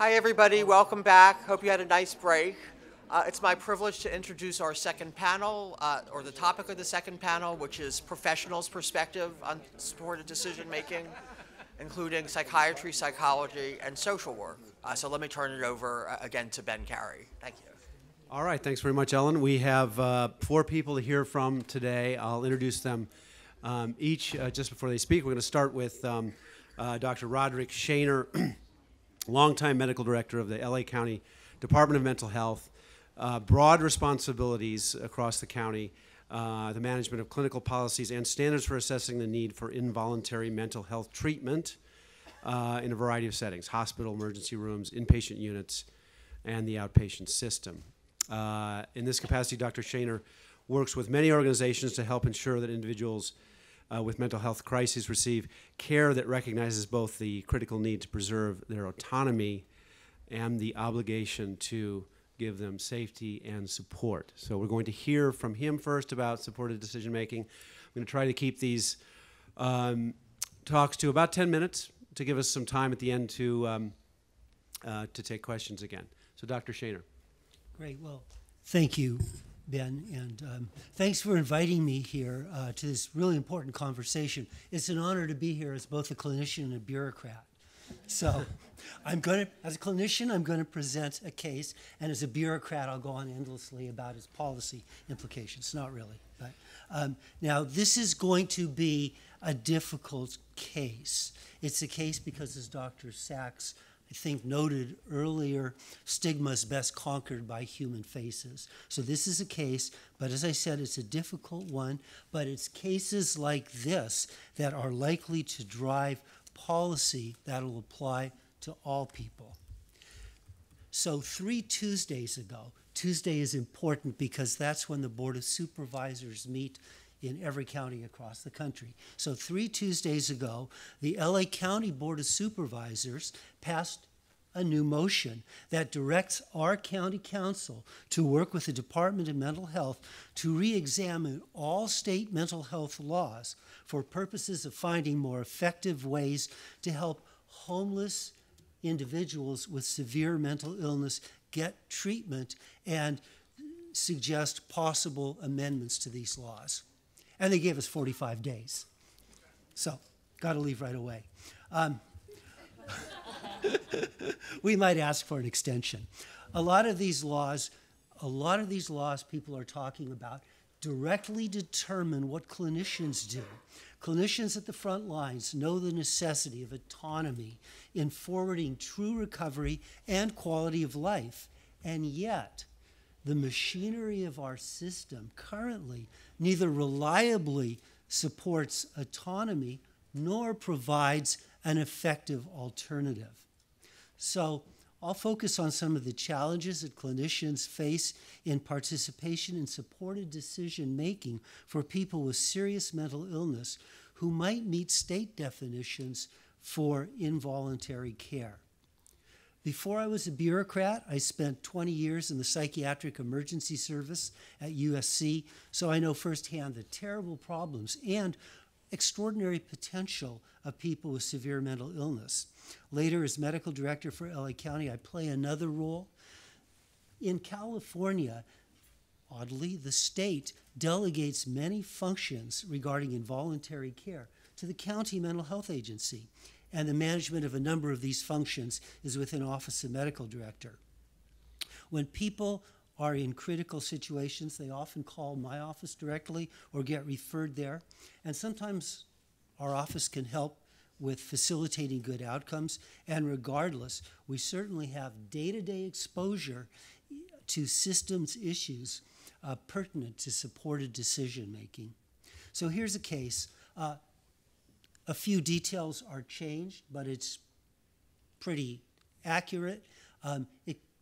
Hi, everybody. Welcome back. Hope you had a nice break. It's my privilege to introduce our second panel, or the topic of the second panel, which is professionals' perspective on supported decision-making, including psychiatry, psychology, and social work. So let me turn it over again to Ben Carey. Thank you. All right. Thanks very much, Ellen. We have 4 people to hear from today. I'll introduce them each just before they speak. We're going to start with Dr. Roderick Shaner, longtime medical director of the LA County Department of Mental Health, broad responsibilities across the county, the management of clinical policies and standards for assessing the need for involuntary mental health treatment in a variety of settings: hospital, emergency rooms, inpatient units, and the outpatient system. In this capacity, Dr. Shaner works with many organizations to help ensure that individuals with mental health crises receive care that recognizes both the critical need to preserve their autonomy and the obligation to give them safety and support. So we're going to hear from him first about supported decision-making. I'm going to try to keep these talks to about 10 minutes to give us some time at the end to take questions again. So Dr. Shaner. Great. Well, thank you, Ben, and thanks for inviting me here to this really important conversation. It's an honor to be here as both a clinician and a bureaucrat. So as a clinician, I'm going to present a case, and as a bureaucrat, I'll go on endlessly about its policy implications. Not really. But now, this is going to be a difficult case. It's a case because, as Dr. Sachs, I think, noted earlier, stigma is best conquered by human faces. So this is a case, but as I said, it's a difficult one, but it's cases like this that are likely to drive policy that will apply to all people. So 3 Tuesdays ago, Tuesday is important because that's when the Board of Supervisors meet in every county across the country. So 3 Tuesdays ago, the LA County Board of Supervisors passed a new motion that directs our county council to work with the Department of Mental Health to re-examine all state mental health laws for purposes of finding more effective ways to help homeless individuals with severe mental illness get treatment and suggest possible amendments to these laws. And they gave us 45 days. So, got to leave right away. We might ask for an extension. A lot of these laws people are talking about directly determine what clinicians do. Clinicians at the front lines know the necessity of autonomy in forwarding true recovery and quality of life. And yet, the machinery of our system currently neither reliably supports autonomy nor provides an effective alternative. So I'll focus on some of the challenges that clinicians face in participation in supported decision-making for people with serious mental illness who might meet state definitions for involuntary care. Before I was a bureaucrat, I spent 20 years in the psychiatric emergency service at USC, so I know firsthand the terrible problems and extraordinary potential of people with severe mental illness. Later, as medical director for LA County, I play another role. In California, oddly, the state delegates many functions regarding involuntary care to the county mental health agency, and the management of a number of these functions is within Office of Medical Director. When people are in critical situations, they often call my office directly or get referred there, and sometimes our office can help with facilitating good outcomes, and regardless, we certainly have day-to-day exposure to systems issues pertinent to supported decision-making. So here's a case. A few details are changed, but it's pretty accurate.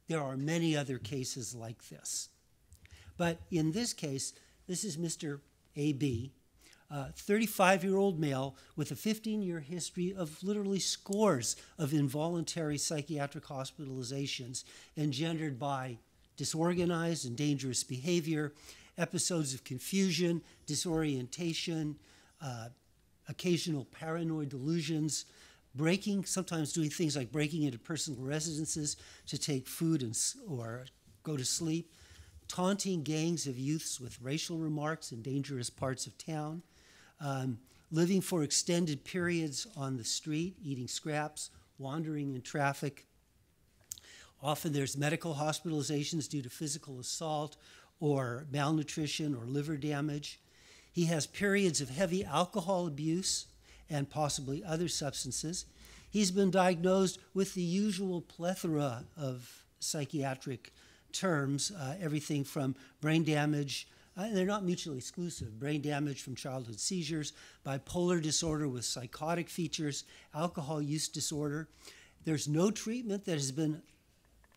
There are many other cases like this. But in this case, this is Mr. A.B., 35-year-old male with a 15-year history of literally scores of involuntary psychiatric hospitalizations engendered by disorganized and dangerous behavior, episodes of confusion, disorientation, occasional paranoid delusions, sometimes doing things like breaking into personal residences to take food or go to sleep, taunting gangs of youths with racial remarks in dangerous parts of town, living for extended periods on the street, eating scraps, wandering in traffic. Often there's medical hospitalizations due to physical assault or malnutrition or liver damage. He has periods of heavy alcohol abuse and possibly other substances. He's been diagnosed with the usual plethora of psychiatric terms, everything from brain damage, and they're not mutually exclusive, brain damage from childhood seizures, bipolar disorder with psychotic features, alcohol use disorder. There's no treatment that has been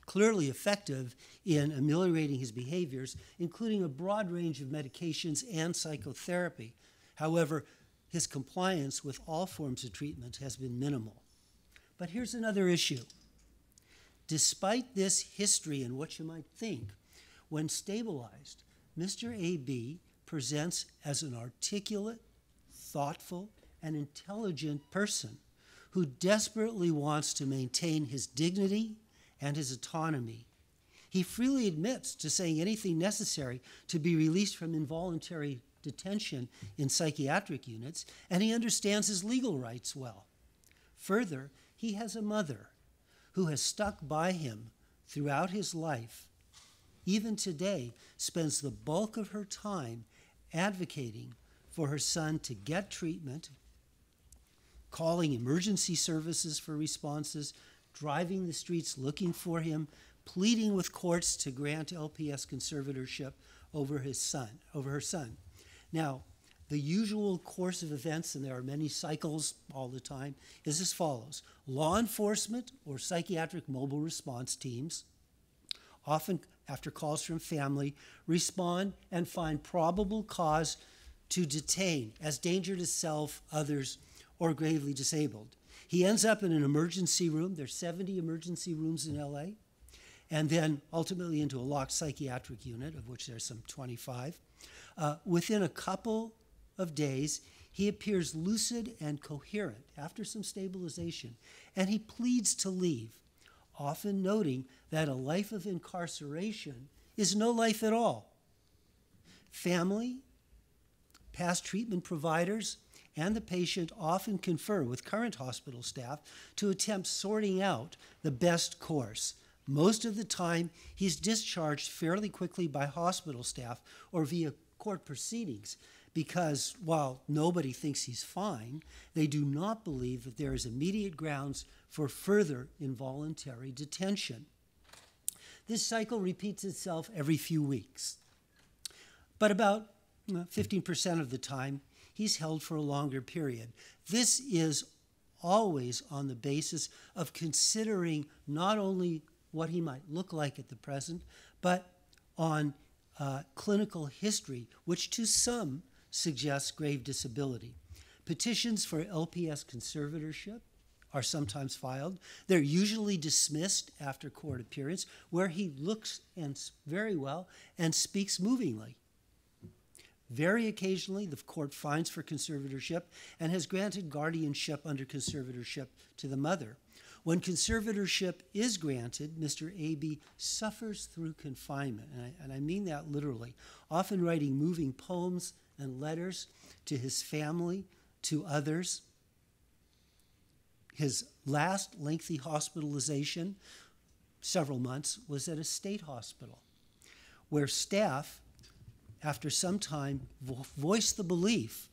clearly effective in ameliorating his behaviors, including a broad range of medications and psychotherapy. However, his compliance with all forms of treatment has been minimal. But here's another issue. Despite this history and what you might think, when stabilized, Mr. A.B. presents as an articulate, thoughtful, and intelligent person who desperately wants to maintain his dignity and his autonomy. He freely admits to saying anything necessary to be released from involuntary detention in psychiatric units, and he understands his legal rights well. Further, he has a mother who has stuck by him throughout his life, even today, spends the bulk of her time advocating for her son to get treatment, calling emergency services for responses, driving the streets looking for him, pleading with courts to grant LPS conservatorship over her son. Now, the usual course of events, and there are many cycles all the time, is as follows. Law enforcement or psychiatric mobile response teams, often after calls from family, respond and find probable cause to detain as danger to self, others, or gravely disabled. He ends up in an emergency room. There's 70 emergency rooms in LA, and then ultimately into a locked psychiatric unit, of which there's some 25. Within a couple of days, he appears lucid and coherent after some stabilization, and he pleads to leave, often noting that a life of incarceration is no life at all. Family, past treatment providers, and the patient often confer with current hospital staff to attempt sorting out the best course. Most of the time, he's discharged fairly quickly by hospital staff or via court proceedings because while nobody thinks he's fine, they do not believe that there is immediate grounds for further involuntary detention. This cycle repeats itself every few weeks. But about 15% of the time, he's held for a longer period. This is always on the basis of considering not only what he might look like at the present, but on clinical history, which to some suggests grave disability. Petitions for LPS conservatorship are sometimes filed. They're usually dismissed after court appearance, where he looks very well and speaks movingly. Very occasionally, the court finds for conservatorship and has granted guardianship under conservatorship to the mother. When conservatorship is granted, Mr. A.B. suffers through confinement, and I mean that literally, often writing moving poems and letters to his family, to others. His last lengthy hospitalization, several months, was at a state hospital, where staff, after some time, voiced the belief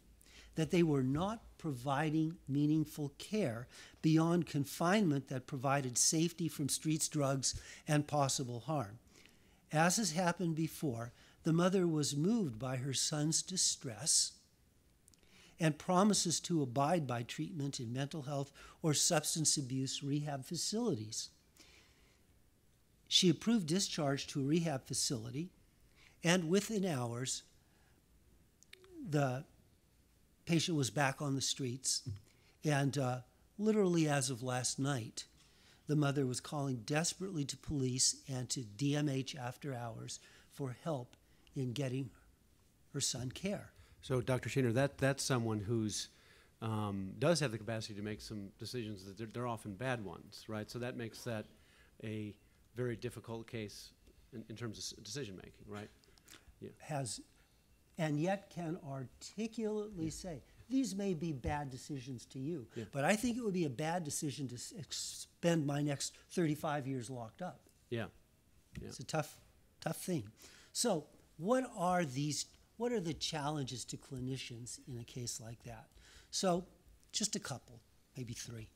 that they were not providing meaningful care beyond confinement that provided safety from streets, drugs, and possible harm. As has happened before, the mother was moved by her son's distress and promises to abide by treatment in mental health or substance abuse rehab facilities. She approved discharge to a rehab facility, and within hours, the patient was back on the streets, and literally as of last night, the mother was calling desperately to police and to DMH after hours for help in getting her son care. So, Dr. Shaner, that's someone who's does have the capacity to make some decisions that they're often bad ones, right? So that makes that a very difficult case in terms of decision making, right? Yeah. And yet can articulately say, these may be bad decisions to you, but I think it would be a bad decision to spend my next 35 years locked up. Yeah. It's a tough thing. So what are the challenges to clinicians in a case like that? So just a couple, maybe three.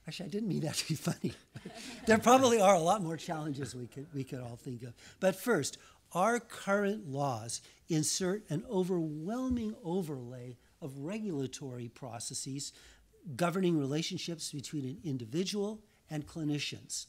Actually, I didn't mean that to be funny. There probably are a lot more challenges we could all think of. But first, our current laws insert an overwhelming overlay of regulatory processes governing relationships between an individual and clinicians.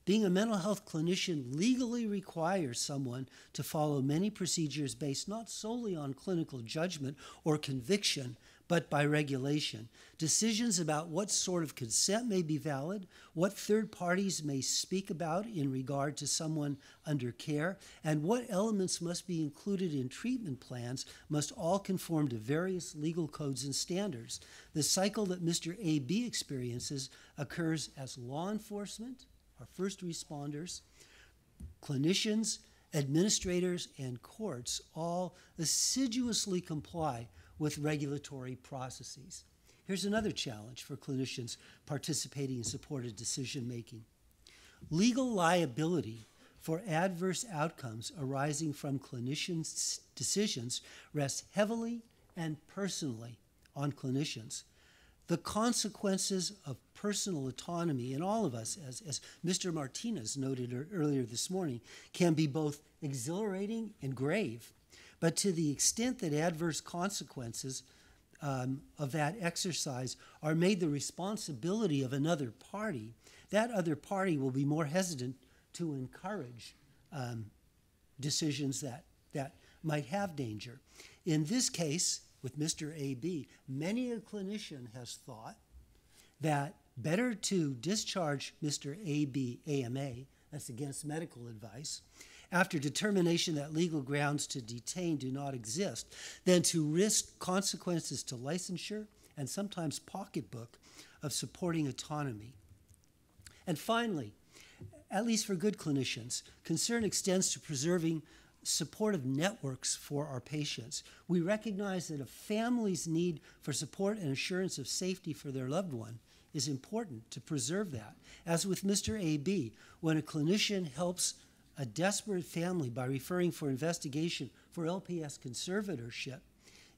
Being a mental health clinician legally requires someone to follow many procedures based not solely on clinical judgment or conviction, but by regulation. Decisions about what sort of consent may be valid, what third parties may speak about in regard to someone under care, and what elements must be included in treatment plans must all conform to various legal codes and standards. The cycle that Mr. A.B. experiences occurs as law enforcement, our first responders, clinicians, administrators, and courts all assiduously comply with regulatory processes. Here's another challenge for clinicians participating in supported decision-making. Legal liability for adverse outcomes arising from clinicians' decisions rests heavily and personally on clinicians. The consequences of personal autonomy in all of us, as Mr. Martinez noted earlier this morning, can be both exhilarating and grave. But to the extent that adverse consequences of that exercise are made the responsibility of another party, that other party will be more hesitant to encourage decisions that might have danger. In this case, with Mr. A.B., many a clinician has thought that better to discharge Mr. A.B. AMA, that's against medical advice, after determination that legal grounds to detain do not exist, than to risk consequences to licensure and sometimes pocketbook of supporting autonomy. And finally, at least for good clinicians, concern extends to preserving supportive networks for our patients. We recognize that a family's need for support and assurance of safety for their loved one is important to preserve that. As with Mr. A.B., when a clinician helps a desperate family by referring for investigation for LPS conservatorship,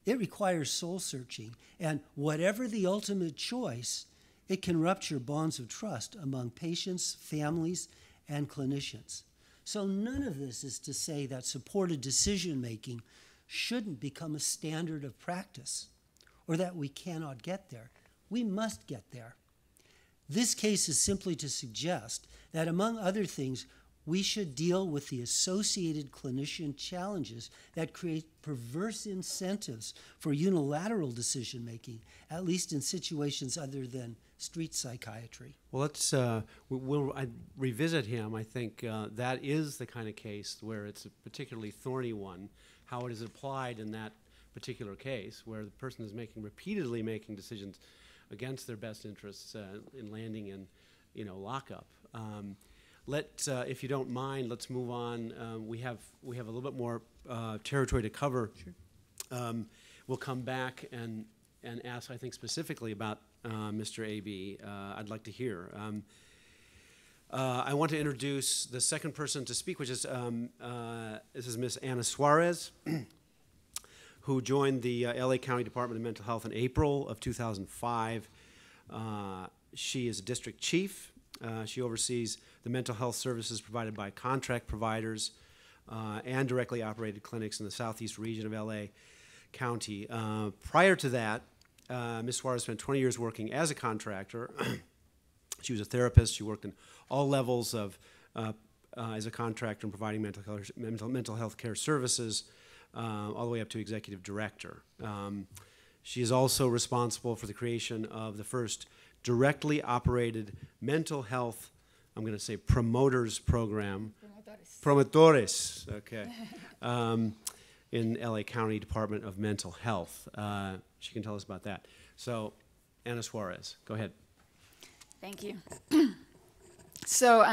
it requires soul searching, and whatever the ultimate choice, it can rupture bonds of trust among patients, families, and clinicians. So none of this is to say that supported decision-making shouldn't become a standard of practice or that we cannot get there. We must get there. This case is simply to suggest that, among other things, we should deal with the associated clinician challenges that create perverse incentives for unilateral decision-making, at least in situations other than street psychiatry. Well, let's we'll revisit him. I think that is the kind of case where it's a particularly thorny one, how it is applied in that particular case, where the person is repeatedly making decisions against their best interests in landing in lockup. If you don't mind, let's move on. We have a little bit more territory to cover. Sure. We'll come back and ask, I think, specifically about Mr. A.B. I'd like to hear. I want to introduce the second person to speak, which is this is Miss Anna Suarez, who joined the LA County Department of Mental Health in April of 2005. She is a district chief. She oversees the mental health services provided by contract providers and directly operated clinics in the southeast region of LA County. Prior to that, Ms. Suarez spent 20 years working as a contractor. She was a therapist. She worked in all levels of as a contractor and providing mental health care services, all the way up to executive director. She is also responsible for the creation of the first directly operated mental health, I'm going to say promoters program. Promotores, okay. in LA County Department of Mental Health. She can tell us about that. So, Anna Suarez, go ahead. Thank you. So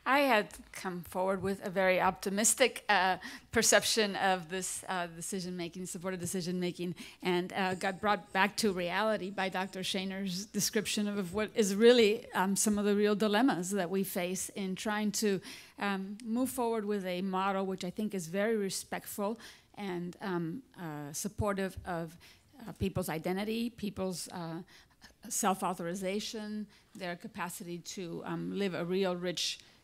I had come forward with a very optimistic perception of this decision-making, supported decision-making, and got brought back to reality by Dr. Shainer's description of what is really some of the real dilemmas that we face in trying to move forward with a model which I think is very respectful and supportive of people's identity, people's self-authorization, their capacity to live a real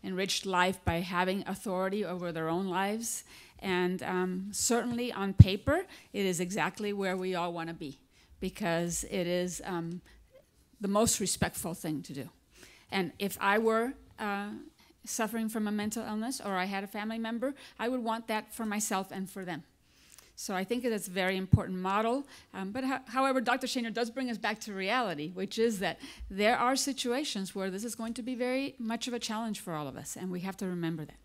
enriched life by having authority over their own lives. And certainly on paper, it is exactly where we all want to be, because it is the most respectful thing to do. And if I were suffering from a mental illness, or I had a family member, I would want that for myself and for them. So I think that's a very important model. However, Dr. Shainer does bring us back to reality, which is that there are situations where this is going to be very much of a challenge for all of us, and we have to remember that.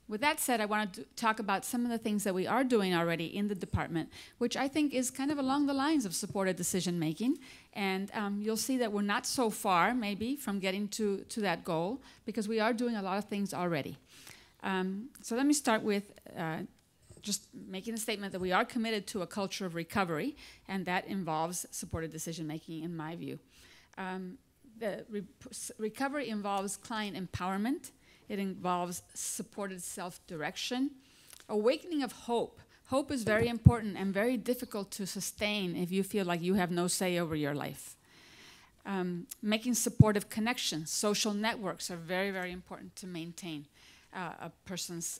With that said, I want to talk about some of the things that we are doing already in the department, which I think is kind of along the lines of supported decision-making. And you'll see that we're not so far, maybe, from getting to that goal, because we are doing a lot of things already. So let me start with just making a statement that we are committed to a culture of recovery, and that involves supported decision-making, in my view. Recovery involves client empowerment. It involves supported self-direction. Awakening of hope. Hope is very important and very difficult to sustain if you feel like you have no say over your life. Making supportive connections. Social networks are very, very important to maintain a person's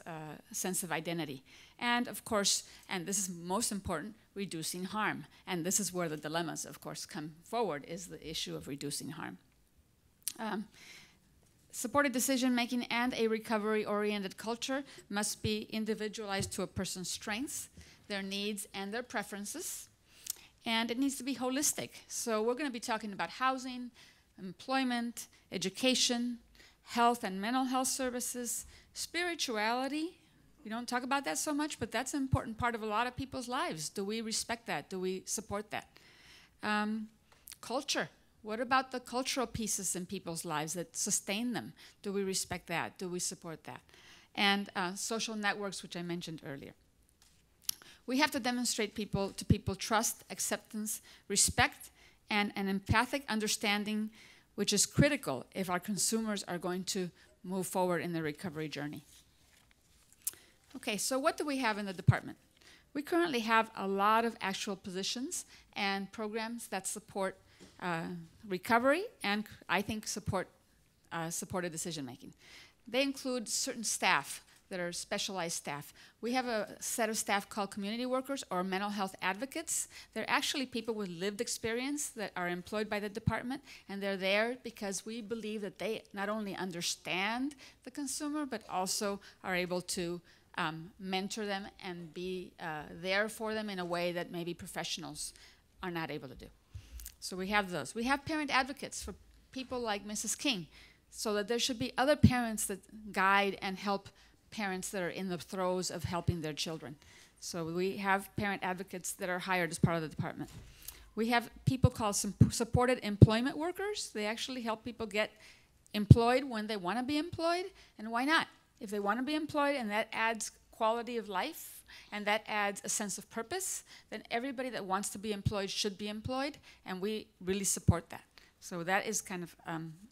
sense of identity. And of course, and this is most important, reducing harm. And this is where the dilemmas, of course, come forward, is the issue of reducing harm. Supported decision-making and a recovery-oriented culture must be individualized to a person's strengths, their needs, and their preferences. And it needs to be holistic. So we're going to be talking about housing, employment, education, health and mental health services, spirituality. We don't talk about that so much, but that's an important part of a lot of people's lives. Do we respect that? Do we support that? Culture. What about the cultural pieces in people's lives that sustain them? Do we respect that? Do we support that? And social networks, which I mentioned earlier. We have to demonstrate to people trust, acceptance, respect, and an empathic understanding, which is critical if our consumers are going to move forward in the recovery journey. Okay, so what do we have in the department? We currently have a lot of actual positions and programs that support recovery and, I think, supported decision-making. They include certain staff that are specialized staff. We have a set of staff called community workers or mental health advocates. They're actually people with lived experience that are employed by the department, and they're there because we believe that they not only understand the consumer, but also are able to mentor them and be there for them in a way that maybe professionals are not able to do. So we have those. We have parent advocates for people like Mrs. King, so that there should be other parents that guide and help parents that are in the throes of helping their children. So we have parent advocates that are hired as part of the department. We have people called supported employment workers. They actually help people get employed when they want to be employed, and why not? If they want to be employed and that adds quality of life and that adds a sense of purpose, then everybody that wants to be employed should be employed, and we really support that. So that is kind of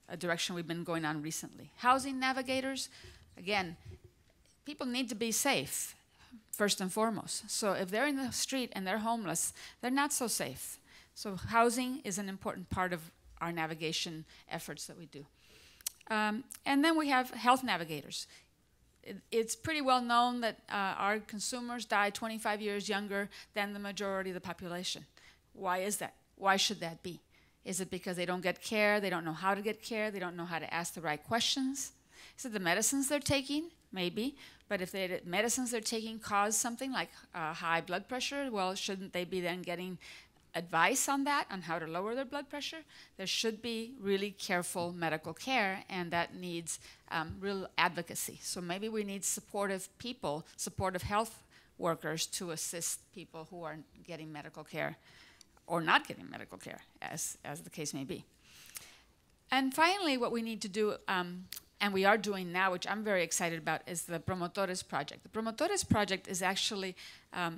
a direction we've been going on recently. Housing navigators, again, people need to be safe, first and foremost. So if they're in the street and they're homeless, they're not so safe. So housing is an important part of our navigation efforts that we do. And then we have health navigators. It's pretty well known that our consumers die 25 years younger than the majority of the population. Why is that? Why should that be? Is it because they don't get care, they don't know how to get care, they don't know how to ask the right questions? Is it the medicines they're taking? Maybe. But if the medicines they're taking cause something like high blood pressure, well, shouldn't they be then getting advice on that, on how to lower their blood pressure? There should be really careful medical care, and that needs real advocacy. So maybe we need supportive people, supportive health workers to assist people who are getting medical care or not getting medical care, as the case may be. And finally, what we need to do, and we are doing now, which I'm very excited about, is the Promotores Project. The Promotores Project is actually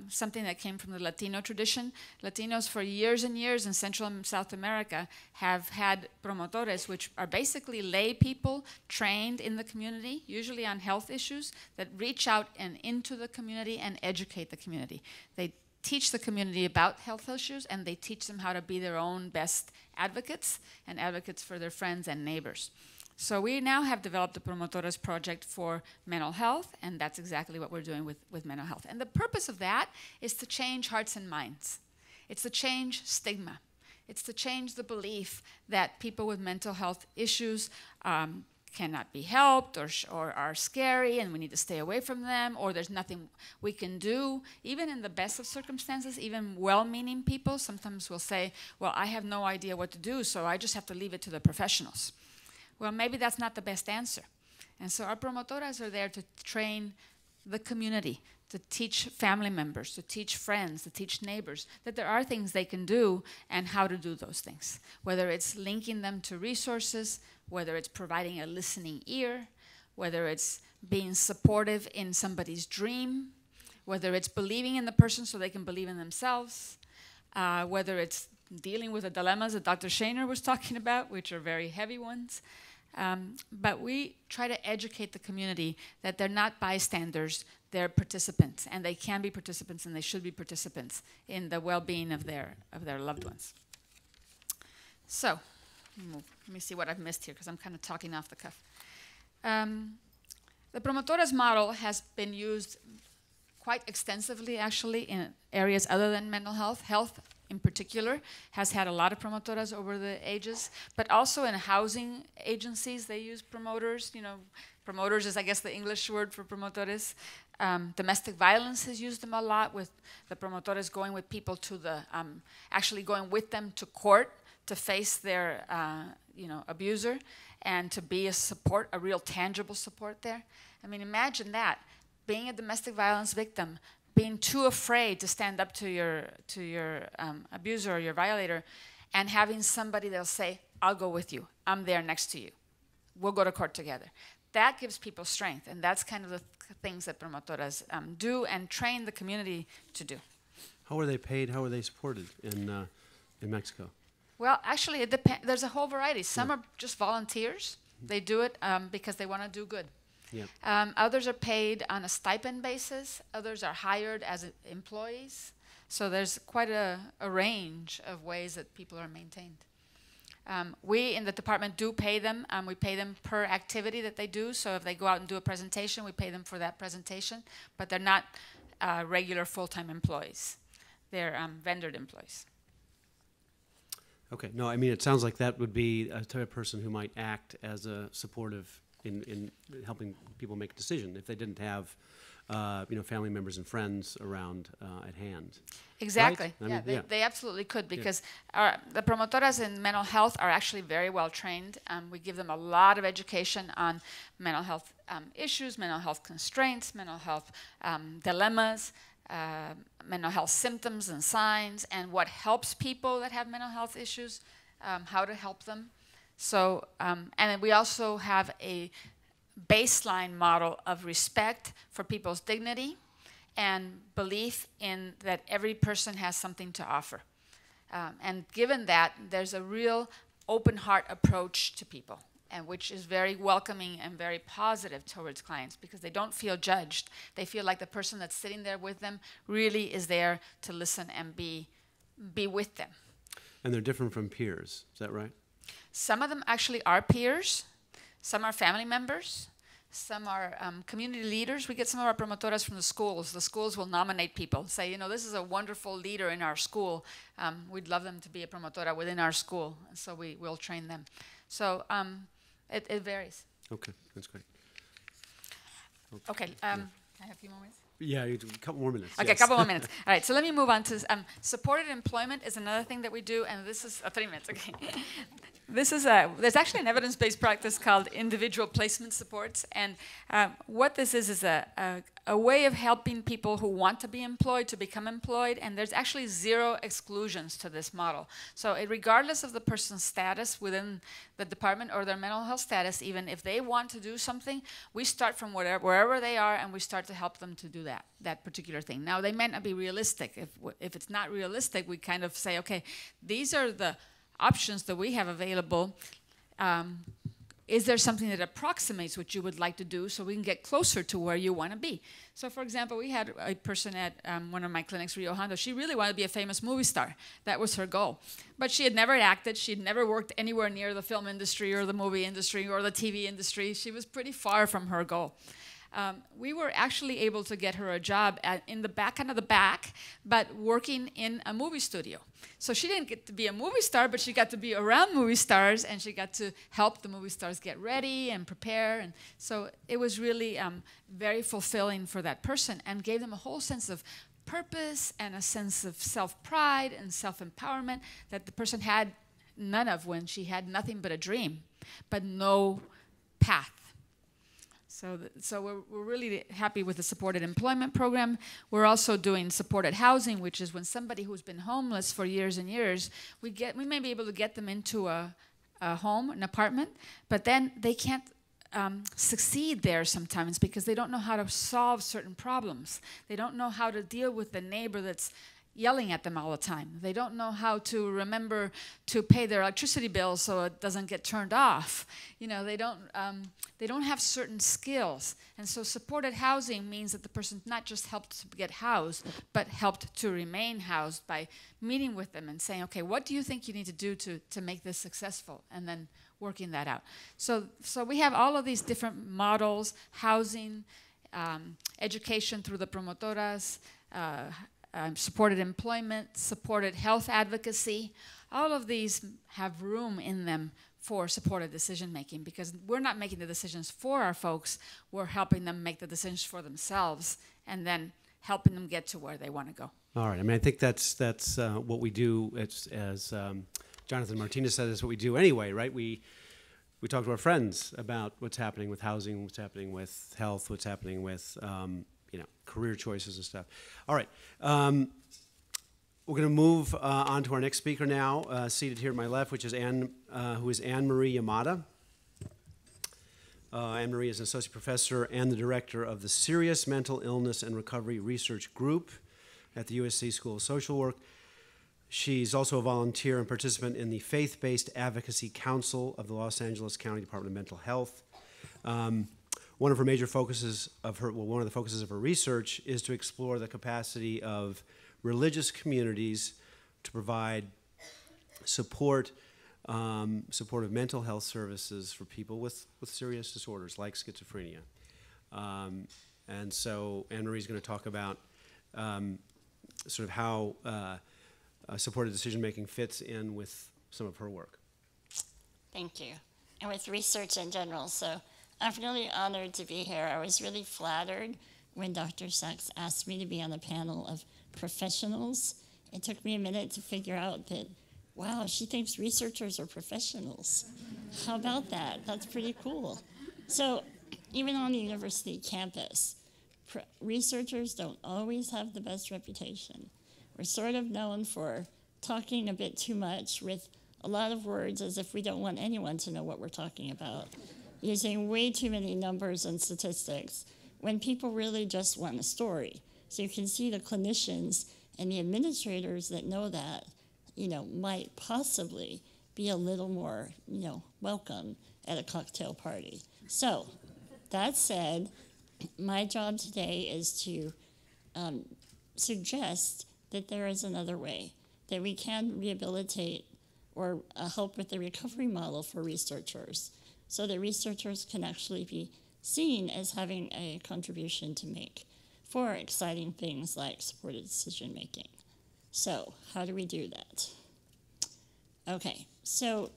something that came from the Latino tradition. Latinos for years and years in Central and South America have had promotores, which are basically lay people trained in the community, usually on health issues, that reach out and into the community and educate the community. They teach the community about health issues, and they teach them how to be their own best advocates and advocates for their friends and neighbors. So we now have developed a Promotores Project for mental health, and that's exactly what we're doing with mental health. And the purpose of that is to change hearts and minds. It's to change stigma. It's to change the belief that people with mental health issues cannot be helped or are scary and we need to stay away from them, or there's nothing we can do. Even in the best of circumstances, even well-meaning people sometimes will say, well, I have no idea what to do, so I just have to leave it to the professionals. Well, maybe that's not the best answer. And so our promotoras are there to train the community, to teach family members, to teach friends, to teach neighbors that there are things they can do and how to do those things. Whether it's linking them to resources, whether it's providing a listening ear, whether it's being supportive in somebody's dream, whether it's believing in the person so they can believe in themselves, whether it's dealing with the dilemmas that Dr. Shaner was talking about, which are very heavy ones. But we try to educate the community that they're not bystanders, they're participants, and they can be participants and they should be participants in the well-being of their loved ones. So, let me see what I've missed here, because I'm kind of talking off the cuff. The Promotoras model has been used quite extensively, actually, in areas other than mental health. Health, in particular, has had a lot of promotoras over the ages, but also in housing agencies, they use promoters. You know, promoters is, I guess, the English word for promotores. Domestic violence has used them a lot, with the promotores going with people to the, actually going with them to court to face their, abuser, and to be a support, a real tangible support there. I mean, imagine that, being a domestic violence victim, being too afraid to stand up to your abuser or your violator, and having somebody that'll say, I'll go with you, I'm there next to you, we'll go to court together. That gives people strength, and that's kind of the things that promotoras do and train the community to do. How are they paid? How are they supported in Mexico? Well, actually, it depends. There's a whole variety. Some are just volunteers. They do it because they want to do good. Yep. Others are paid on a stipend basis. Others are hired as employees. So there's quite a range of ways that people are maintained. We in the department do pay them. We pay them per activity that they do. So if they go out and do a presentation, we pay them for that presentation. But they're not regular full-time employees. They're vendored employees. Okay. No, I mean, it sounds like that would be a type of person who might act as a supportive in helping people make a decision if they didn't have, family members and friends around at hand. Exactly. Right? They absolutely could, because the promotoras in mental health are actually very well trained. We give them a lot of education on mental health issues, mental health constraints, mental health dilemmas, mental health symptoms and signs, and what helps people that have mental health issues, how to help them. So, and then we also have a baseline model of respect for people's dignity and belief in that every person has something to offer. And given that, there's a real open heart approach to people, and which is very welcoming and very positive towards clients, because they don't feel judged. They feel like the person that's sitting there with them really is there to listen and be with them. And they're different from peers, is that right? Some of them actually are peers. Some are family members. Some are community leaders. We get some of our promotoras from the schools. The schools will nominate people, say, this is a wonderful leader in our school. We'd love them to be a promotora within our school. So we will train them. So it varies. Okay, that's great. Okay, I have a few more minutes. Yeah, a couple more minutes. Okay, yes. a couple more minutes. All right, so let me move on to supported employment is another thing that we do, and this is 3 minutes. Okay, this is there's actually an evidence-based practice called individual placement supports, and what this is a a way of helping people who want to be employed to become employed, and there's actually 0 exclusions to this model. So regardless of the person's status within the department or their mental health status, even if they want to do something, we start from wherever they are, and we start to help them to do that particular thing. Now, they might not be realistic. If it's not realistic, we kind of say, okay, these are the options that we have available. Is there something that approximates what you would like to do so we can get closer to where you want to be? So, for example, we had a person at one of my clinics, Rio Hondo. She really wanted to be a famous movie star. That was her goal. But she had never acted. She had never worked anywhere near the film industry or the movie industry or the TV industry. She was pretty far from her goal. We were actually able to get her a job in the back, kind of the back, but working in a movie studio. So she didn't get to be a movie star, but she got to be around movie stars, and she got to help the movie stars get ready and prepare. And so it was really very fulfilling for that person, and gave them a whole sense of purpose and a sense of self-pride and self-empowerment that the person had none of when she had nothing but a dream, but no path. So we're really happy with the supported employment program. We're also doing supported housing, which is when somebody who's been homeless for years and years, we may be able to get them into a home, an apartment, but then they can't succeed there sometimes because they don't know how to solve certain problems. They don't know how to deal with the neighbor that's yelling at them all the time. They don't know how to remember to pay their electricity bill so it doesn't get turned off. You know, they don't have certain skills. And so supported housing means that the person not just helped to get housed, but helped to remain housed by meeting with them and saying, okay, what do you think you need to do to make this successful? And then working that out. So we have all of these different models: housing, education through the promotoras, supported employment, supported health advocacy. All of these have room in them for supported decision making, because we're not making the decisions for our folks, we're helping them make the decisions for themselves and then helping them get to where they want to go. All right. I mean, I think that's what we do. It's, as Jonathan Martinez said, is what we do anyway, right? We talk to our friends about what's happening with housing, what's happening with health, what's happening with career choices and stuff. All right. We're going to move on to our next speaker now, seated here to my left, which is who is Anne-Marie Yamada. Anne-Marie is an associate professor and the director of the Serious Mental Illness and Recovery Research Group at the USC School of Social Work. She's also a volunteer and participant in the Faith-Based Advocacy Council of the Los Angeles County Department of Mental Health. One of the focuses of her research is to explore the capacity of religious communities to provide supportive mental health services for people with serious disorders like schizophrenia. And so Anne-Marie's going to talk about sort of how supported decision-making fits in with some of her work. Thank you. And with research in general, so I'm really honored to be here. I was really flattered when Dr. Sachs asked me to be on a panel of professionals. It took me a minute to figure out that, wow, she thinks researchers are professionals. How about that? That's pretty cool. So even on the university campus, researchers don't always have the best reputation. We're sort of known for talking a bit too much with a lot of words as if we don't want anyone to know what we're talking about, using way too many numbers and statistics when people really just want a story. So you can see the clinicians and the administrators that know that, might possibly be a little more, welcome at a cocktail party. So that said, my job today is to suggest that there is another way, that we can rehabilitate or help with the recovery model for researchers, so that researchers can actually be seen as having a contribution to make for exciting things like supported decision making. So how do we do that? Okay, so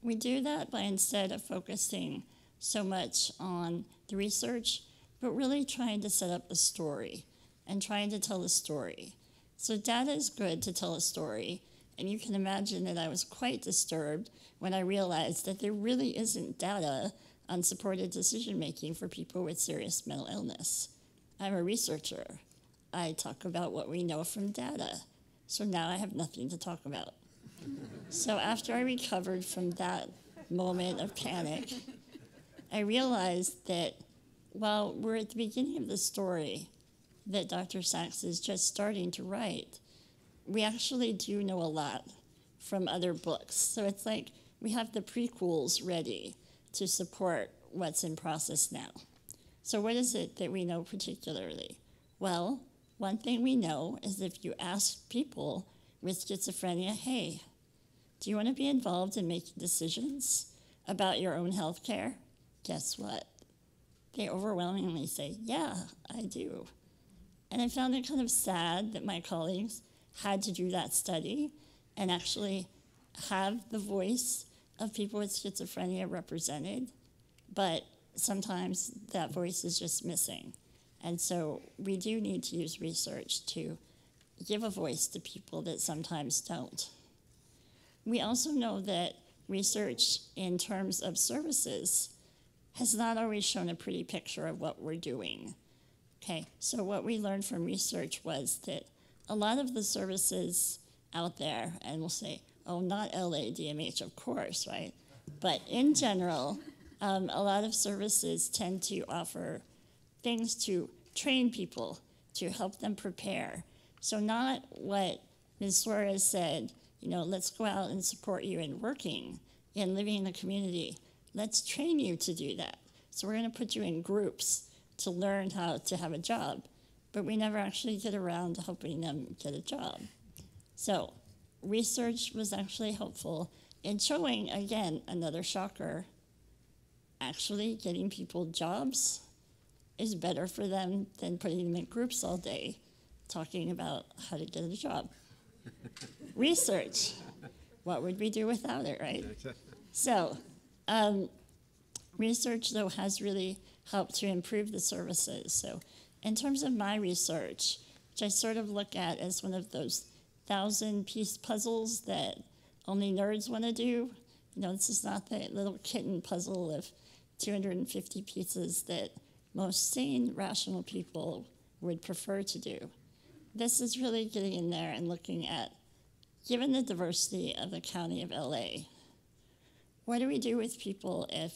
we do that by, instead of focusing so much on the research, but really trying to set up a story and trying to tell a story. So data is good to tell a story, and you can imagine that I was quite disturbed when I realized that there really isn't data on supported decision-making for people with serious mental illness. I'm a researcher. I talk about what we know from data. So now I have nothing to talk about. So after I recovered from that moment of panic, I realized that while we're at the beginning of the story that Dr. Sachs is just starting to write, we actually do know a lot from other books. So it's like we have the prequels ready to support what's in process now. So what is it that we know particularly? Well, one thing we know is if you ask people with schizophrenia, hey, do you want to be involved in making decisions about your own health care? Guess what? They overwhelmingly say, yeah, I do. And I found it kind of sad that my colleagues had to do that study and actually have the voice of people with schizophrenia represented, but sometimes that voice is just missing. And so we do need to use research to give a voice to people that sometimes don't. We also know that research in terms of services has not always shown a pretty picture of what we're doing. Okay, so what we learned from research was that a lot of the services out there, and we'll say, oh, not LA DMH, of course, right? But in general, a lot of services tend to offer things to train people, to help them prepare. So not what Ms. Suarez said, let's go out and support you in working and living in the community. Let's train you to do that. So we're going to put you in groups to learn how to have a job. But we never actually get around to helping them get a job. So research was actually helpful in showing, again, another shocker, actually getting people jobs is better for them than putting them in groups all day talking about how to get a job. Research. What would we do without it, right? So research, though, has really helped to improve the services. So in terms of my research, which I sort of look at as one of those 1,000-piece puzzles that only nerds want to do, this is not the little kitten puzzle of 250 pieces that most sane, rational people would prefer to do. This is really getting in there and looking at, given the diversity of the county of LA, what do we do with people if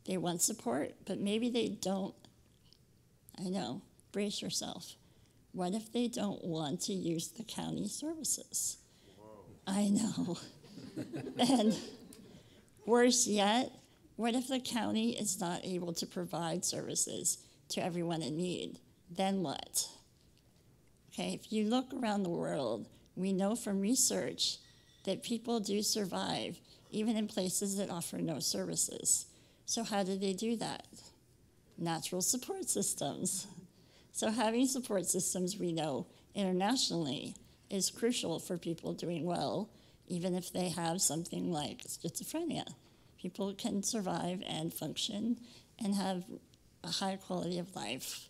they want support, but maybe they don't? I know, brace yourself. What if they don't want to use the county services? Whoa. I know. And worse yet, what if the county is not able to provide services to everyone in need? Then what? Okay, if you look around the world, we know from research that people do survive even in places that offer no services. So how do they do that? Natural support systems. So having support systems, we know internationally, is crucial for people doing well, even if they have something like schizophrenia. People can survive and function and have a high quality of life.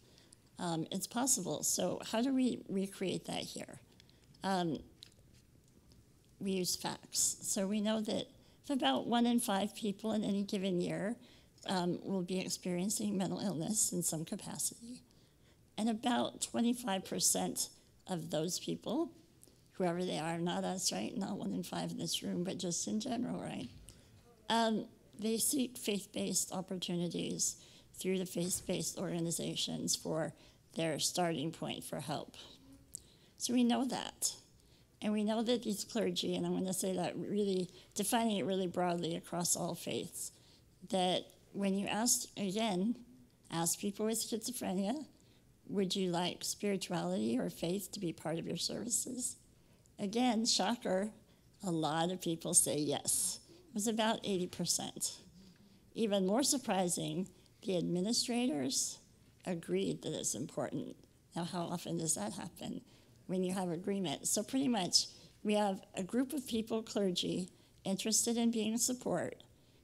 It's possible. So how do we recreate that here? We use facts. So we know that if about 1 in 5 people in any given year will be experiencing mental illness in some capacity, and about 25% of those people, whoever they are, not us, right? Not 1 in 5 in this room, but just in general, right? They seek faith-based opportunities through the faith-based organizations for their starting point for help. So we know that. And we know that these clergy, and I'm going to say that really, defining it really broadly across all faiths, that when you ask people with schizophrenia, would you like spirituality or faith to be part of your services? Again, shocker, a lot of people say yes. It was about 80%. Even more surprising, the administrators agreed that it's important. Now, how often does that happen when you have agreement? So pretty much, we have a group of people, clergy, interested in being support.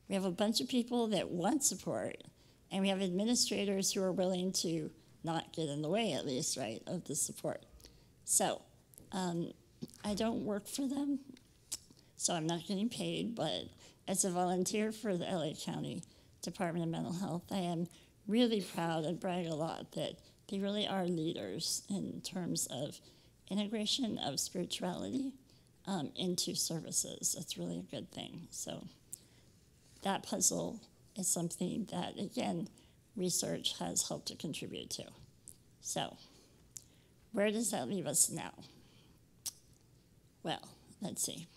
We have a bunch of people that want support, and we have administrators who are willing to not get in the way, at least, right, of the support. So I don't work for them, so I'm not getting paid, but as a volunteer for the LA County Department of Mental Health, I am really proud and brag a lot that They really are leaders in terms of integration of spirituality into services. It's really a good thing. So that puzzle is something that, again, research has helped to contribute to. So where does that leave us now? Well, let's see.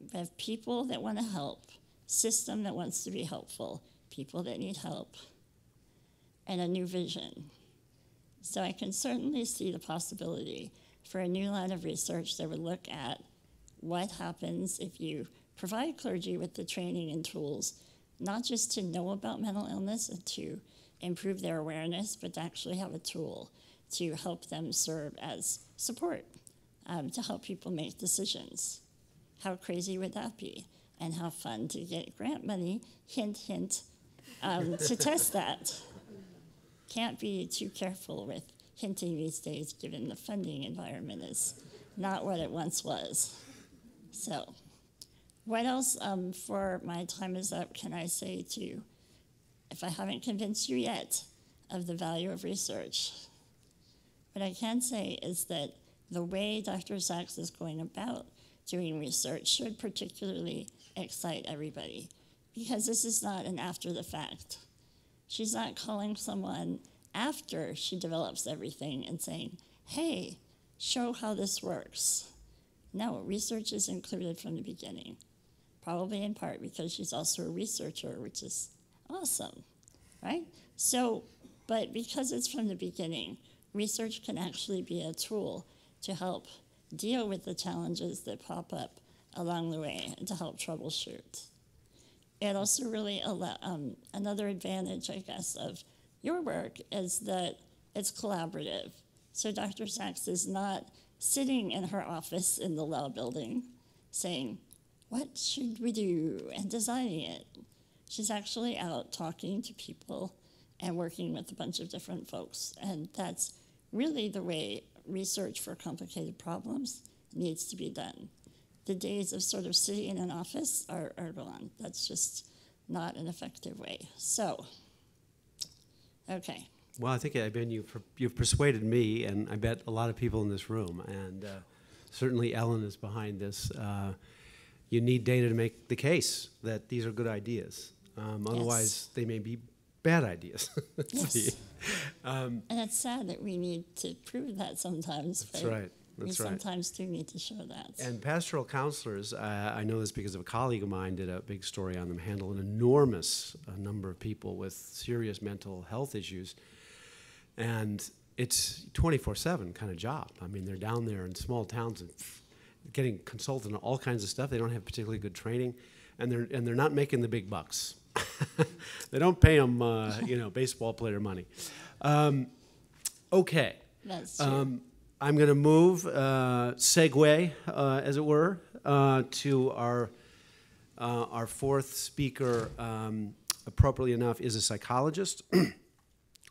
We have people that want to help, system that wants to be helpful, people that need help, and a new vision. So I can certainly see the possibility for a new line of research that would look at what happens if you provide clergy with the training and tools, not just to know about mental illness and to improve their awareness, but to actually have a tool to help them serve as support, to help people make decisions. How crazy would that be? And how fun to get grant money, hint, hint, to test that. Can't be too careful with hinting these days, given the funding environment is not what it once was. So, what else for my time is up can I say to you, if I haven't convinced you yet of the value of research? What I can say is that the way Dr. Sachs is going about doing research should particularly excite everybody, because this is not an after the fact. She's not calling someone after she develops everything and saying, hey, show how this works. No, research is included from the beginning, probably in part because she's also a researcher, which is awesome, right? So, but because it's from the beginning, research can actually be a tool to help deal with the challenges that pop up along the way and to help troubleshoot. It also really another advantage, I guess, of your work is that it's collaborative. So Dr. Sachs is not sitting in her office in the law building saying, what should we do, and designing it. She's actually out talking to people and working with a bunch of different folks. And that's really the way research for complicated problems needs to be done. The days of sort of sitting in an office are gone. That's just not an effective way. So, okay. Well, I think you've persuaded me, and I bet a lot of people in this room, and certainly Ellen is behind this. You need data to make the case that these are good ideas. Otherwise, they may be bad ideas. Yes. And it's sad that we need to prove that sometimes. That's right. We sometimes do need to show that. And pastoral counselors, I know this because of a colleague of mine did a big story on them, handle an enormous number of people with serious mental health issues. And it's 24/7 kind of job. I mean, they're down there in small towns and getting consulted on all kinds of stuff. They don't have particularly good training, and they're not making the big bucks. They don't pay them, baseball player money. Okay. That's true. I'm going to move, segue, as it were, to our fourth speaker. Appropriately enough, is a psychologist,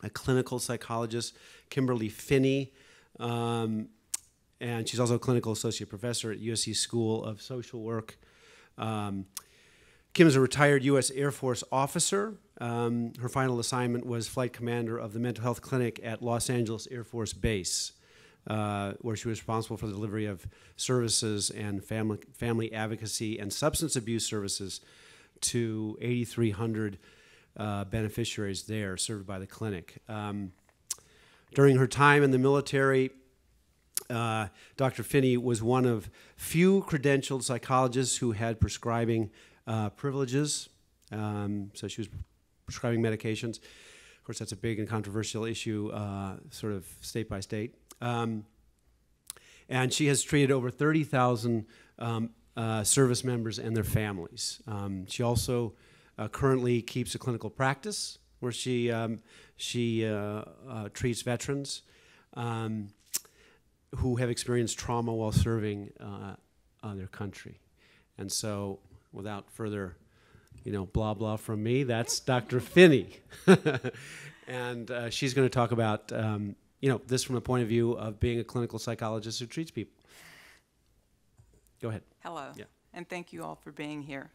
a clinical psychologist, Kimberly Finney, and she's also a clinical associate professor at USC School of Social Work. Kim is a retired U.S. Air Force officer. Her final assignment was flight commander of the mental health clinic at Los Angeles Air Force Base, where she was responsible for the delivery of services and family advocacy and substance abuse services to 8,300 beneficiaries there served by the clinic. During her time in the military, Dr. Finney was one of few credentialed psychologists who had prescribing privileges. So she was prescribing medications. Of course, that's a big and controversial issue, sort of state by state. And she has treated over 30,000 service members and their families. She also currently keeps a clinical practice where she treats veterans who have experienced trauma while serving their country. And so, without further, blah blah from me, that's Dr. Finney, and she's going to talk about this from the point of view of being a clinical psychologist who treats people. Go ahead. Hello. Yeah. And thank you all for being here.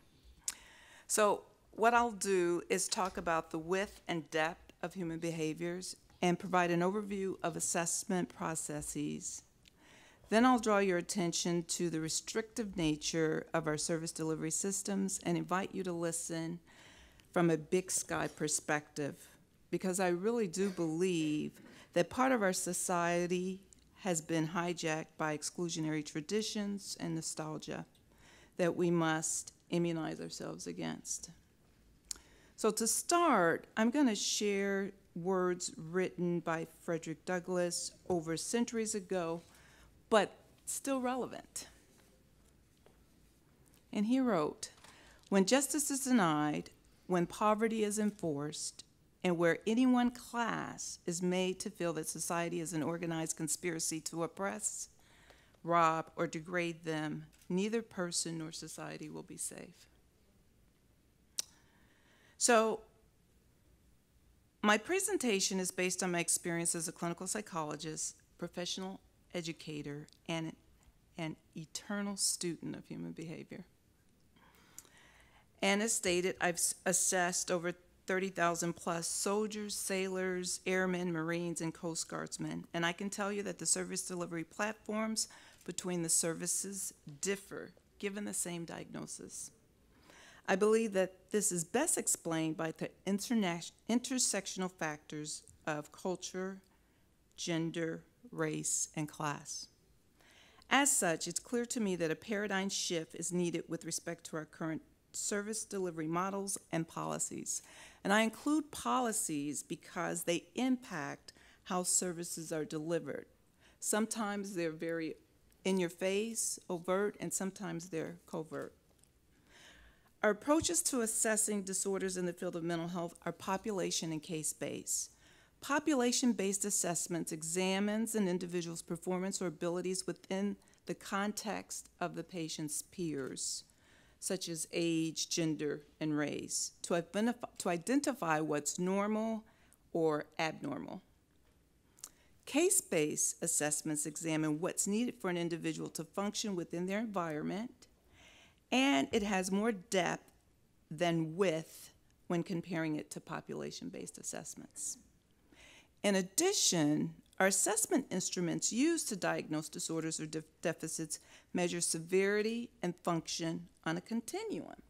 So what I'll do is talk about the width and depth of human behaviors and provide an overview of assessment processes. Then I'll draw your attention to the restrictive nature of our service delivery systems and invite you to listen from a big sky perspective, because I really do believe that part of our society has been hijacked by exclusionary traditions and nostalgia that we must immunize ourselves against. So to start, I'm going to share words written by Frederick Douglass over centuries ago, but still relevant. And he wrote, "When justice is denied, when poverty is enforced, and where any one class is made to feel that society is an organized conspiracy to oppress, rob, or degrade them, neither person nor society will be safe." So, my presentation is based on my experience as a clinical psychologist, professional educator, and an eternal student of human behavior. And as stated, I've assessed over 30,000 plus soldiers, sailors, airmen, Marines, and Coast Guardsmen. And I can tell you that the service delivery platforms between the services differ, given the same diagnosis. I believe that this is best explained by the intersectional factors of culture, gender, race, and class. As such, it's clear to me that a paradigm shift is needed with respect to our current service delivery models and policies. And I include policies because they impact how services are delivered. Sometimes they're very in your face, overt, and sometimes they're covert. Our approaches to assessing disorders in the field of mental health are population and case-based. Population-based assessments examines an individual's performance or abilities within the context of the patient's peers, such as age, gender, and race, to identify what's normal or abnormal. Case-based assessments examine what's needed for an individual to function within their environment, and it has more depth than width when comparing it to population-based assessments. In addition, our assessment instruments used to diagnose disorders or deficits measure severity and function on a continuum.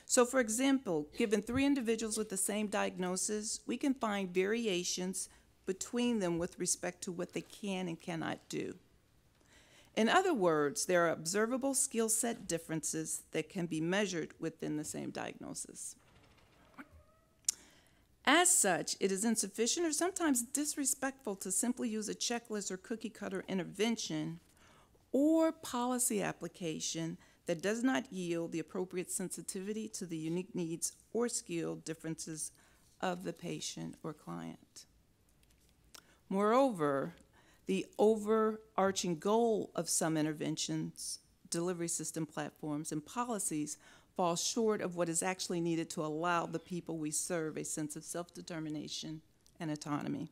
So, for example, given 3 individuals with the same diagnosis, we can find variations between them with respect to what they can and cannot do. In other words, there are observable skill set differences that can be measured within the same diagnosis. As such, it is insufficient or sometimes disrespectful to simply use a checklist or cookie-cutter intervention or policy application that does not yield the appropriate sensitivity to the unique needs or skill differences of the patient or client. Moreover, the overarching goal of some interventions, delivery system platforms, and policies falls short of what is actually needed to allow the people we serve a sense of self-determination and autonomy.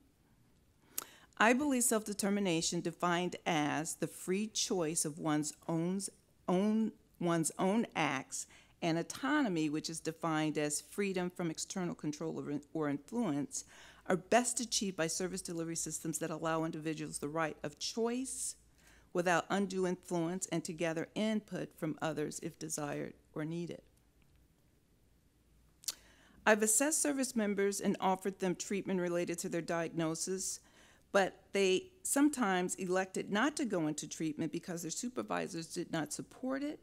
I believe self-determination, defined as the free choice of one's own acts, and autonomy, which is defined as freedom from external control or influence, are best achieved by service delivery systems that allow individuals the right of choice without undue influence and to gather input from others if desired or needed. I've assessed service members and offered them treatment related to their diagnosis, but they sometimes elected not to go into treatment because their supervisors did not support it,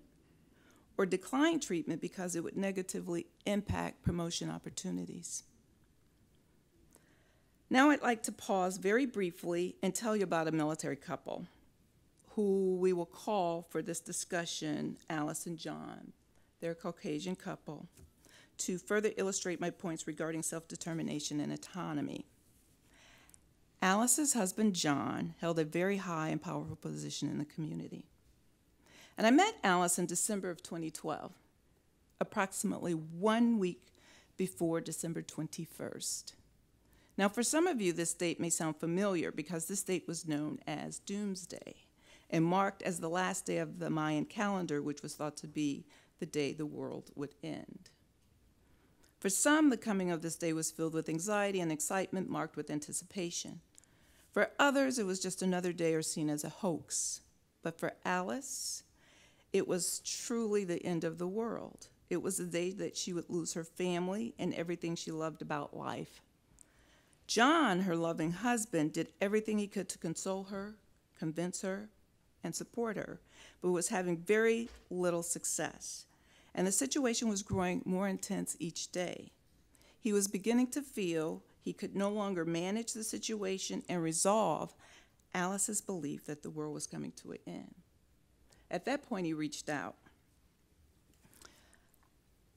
or declined treatment because it would negatively impact promotion opportunities. Now I'd like to pause very briefly and tell you about a military couple who we will call for this discussion Alice and John. They're a Caucasian couple, to further illustrate my points regarding self-determination and autonomy. Alice's husband, John, held a very high and powerful position in the community. And I met Alice in December of 2012, approximately 1 week before December 21st. Now, for some of you, this date may sound familiar because this date was known as Doomsday and marked as the last day of the Mayan calendar, which was thought to be the day the world would end. For some, the coming of this day was filled with anxiety and excitement marked with anticipation. For others, it was just another day or seen as a hoax. But for Alice, it was truly the end of the world. It was the day that she would lose her family and everything she loved about life. John, her loving husband, did everything he could to console her, convince her, and support her, but was having very little success. And the situation was growing more intense each day. He was beginning to feel he could no longer manage the situation and resolve Alice's belief that the world was coming to an end. At that point, he reached out.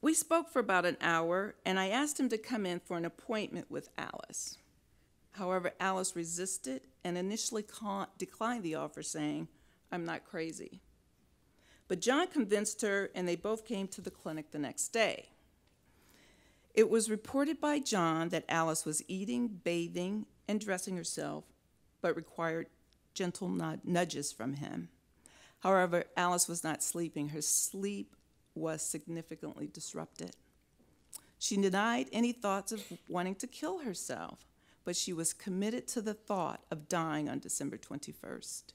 We spoke for about an hour, and I asked him to come in for an appointment with Alice. However, Alice resisted and initially declined the offer, saying, "I'm not crazy." But John convinced her, and they both came to the clinic the next day. It was reported by John that Alice was eating, bathing, and dressing herself, but required gentle nudges from him. However, Alice was not sleeping. Her sleep was significantly disrupted. She denied any thoughts of wanting to kill herself, but she was committed to the thought of dying on December 21st.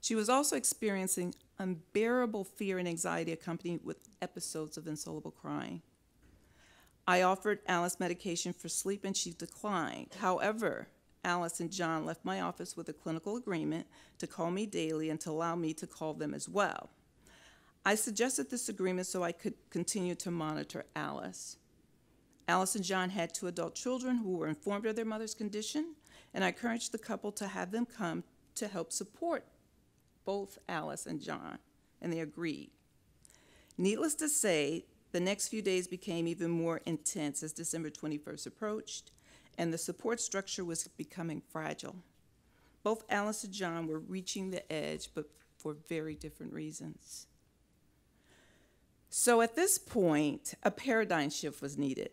She was also experiencing unbearable fear and anxiety accompanied with episodes of insoluble crying. I offered Alice medication for sleep and she declined. However, Alice and John left my office with a clinical agreement to call me daily and to allow me to call them as well. I suggested this agreement so I could continue to monitor Alice. Alice and John had 2 adult children who were informed of their mother's condition, and I encouraged the couple to have them come to help support both Alice and John, and they agreed. Needless to say, the next few days became even more intense as December 21st approached, and the support structure was becoming fragile. Both Alice and John were reaching the edge, but for very different reasons. So at this point, a paradigm shift was needed.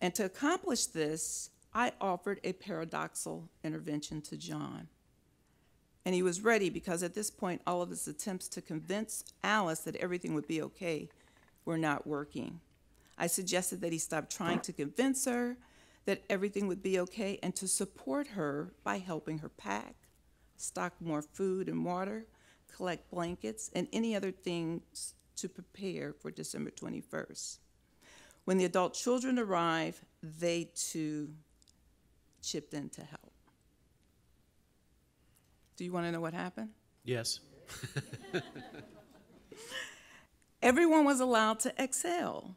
And to accomplish this, I offered a paradoxical intervention to John. And he was ready because at this point, all of his attempts to convince Alice that everything would be okay were not working. I suggested that he stop trying to convince her that everything would be okay and to support her by helping her pack, stock more food and water, collect blankets, and any other things to prepare for December 21st. When the adult children arrived, they too chipped in to help. Do you want to know what happened? Yes. Everyone was allowed to exhale.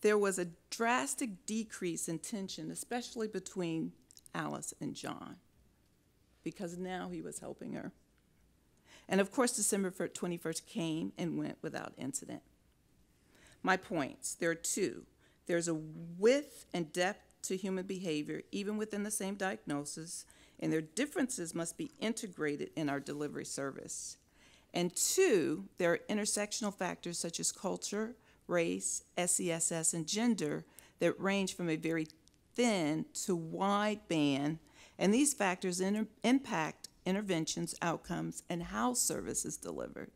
There was a drastic decrease in tension, especially between Alice and John, because now he was helping her. And of course, December 21st came and went without incident. My points, there are 2. There's a width and depth to human behavior, even within the same diagnosis, and their differences must be integrated in our delivery service. And 2, there are intersectional factors such as culture, race, SESS, and gender that range from a very thin to wide band, and these factors impact interventions, outcomes, and how service is delivered.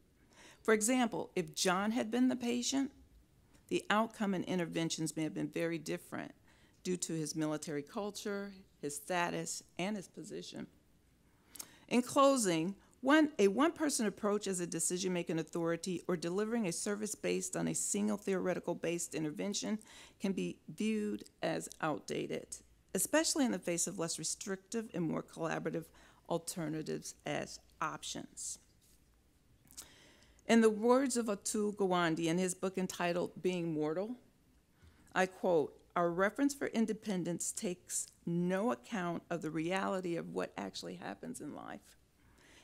For example, if John had been the patient, the outcome and interventions may have been very different due to his military culture, his status, and his position. In closing, a one-person approach as a decision-making authority or delivering a service based on a single theoretical-based intervention can be viewed as outdated, especially in the face of less restrictive and more collaborative alternatives as options. In the words of Atul Gawande in his book entitled Being Mortal, I quote, "Our reference for independence takes no account of the reality of what actually happens in life.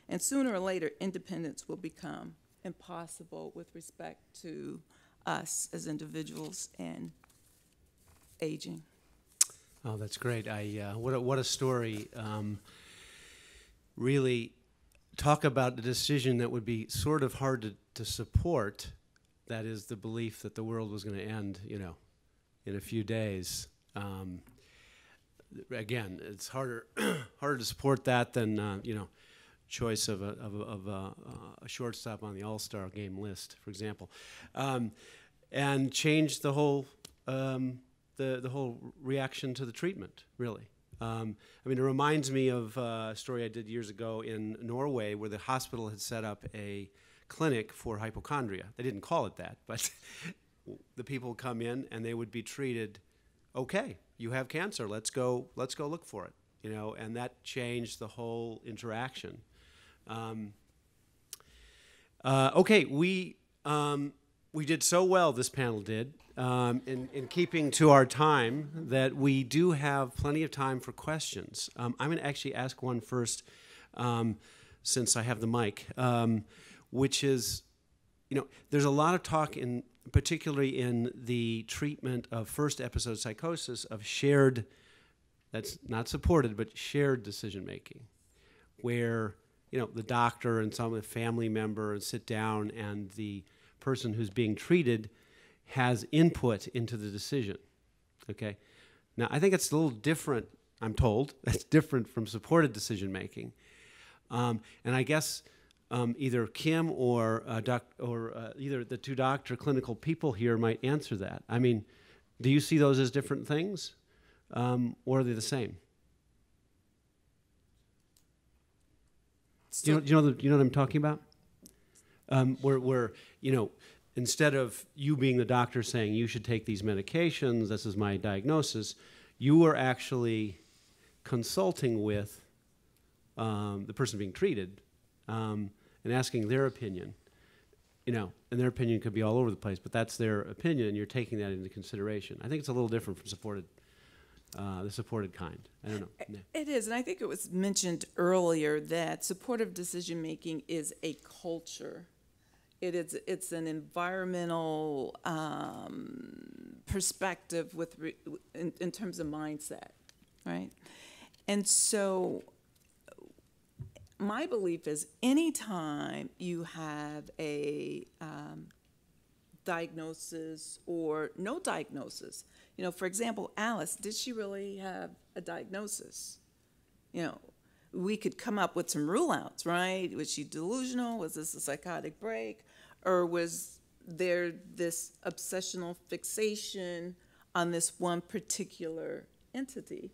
And sooner or later, independence will become impossible with respect to us as individuals and aging." Oh, that's great. What a story. Really talk about a decision that would be sort of hard to support. That is the belief that the world was going to end, in a few days. Again, it's harder to support that than choice of a shortstop on the All-Star game list, for example, and change the whole the whole reaction to the treatment, really. I mean, it reminds me of a story I did years ago in Norway where the hospital had set up a clinic for hypochondria. They didn't call it that, but the people come in and they would be treated, okay, you have cancer, let's go look for it, you know, and that changed the whole interaction. Okay, we did so well, this panel did, in keeping to our time, that we do have plenty of time for questions. I'm going to actually ask one first, since I have the mic, which is, you know, there's a lot of talk, particularly in the treatment of first episode psychosis, of shared, that's not supported, but shared decision-making, where, you know, the doctor and some of the family member sit down and the person who's being treated has input into the decision, okay? Now, I think it's a little different, I'm told, it's different from supported decision-making. And I guess either Kim or either the two doctor clinical people here might answer that. I mean, do you see those as different things, or are they the same? Do you know what I'm talking about? Where you know, instead of you being the doctor saying you should take these medications, this is my diagnosis, you are actually consulting with the person being treated and asking their opinion. You know, and their opinion could be all over the place, but that's their opinion, and you're taking that into consideration. I think it's a little different from the supported kind. I don't know. Yeah. It is, and I think it was mentioned earlier that supportive decision-making is a culture. It's an environmental perspective in terms of mindset, right? And so my belief is anytime you have a diagnosis or no diagnosis, you know, for example, Alice, did she really have a diagnosis? You know, we could come up with some rule outs, right? Was she delusional? Was this a psychotic break? Or was there this obsessional fixation on this one particular entity?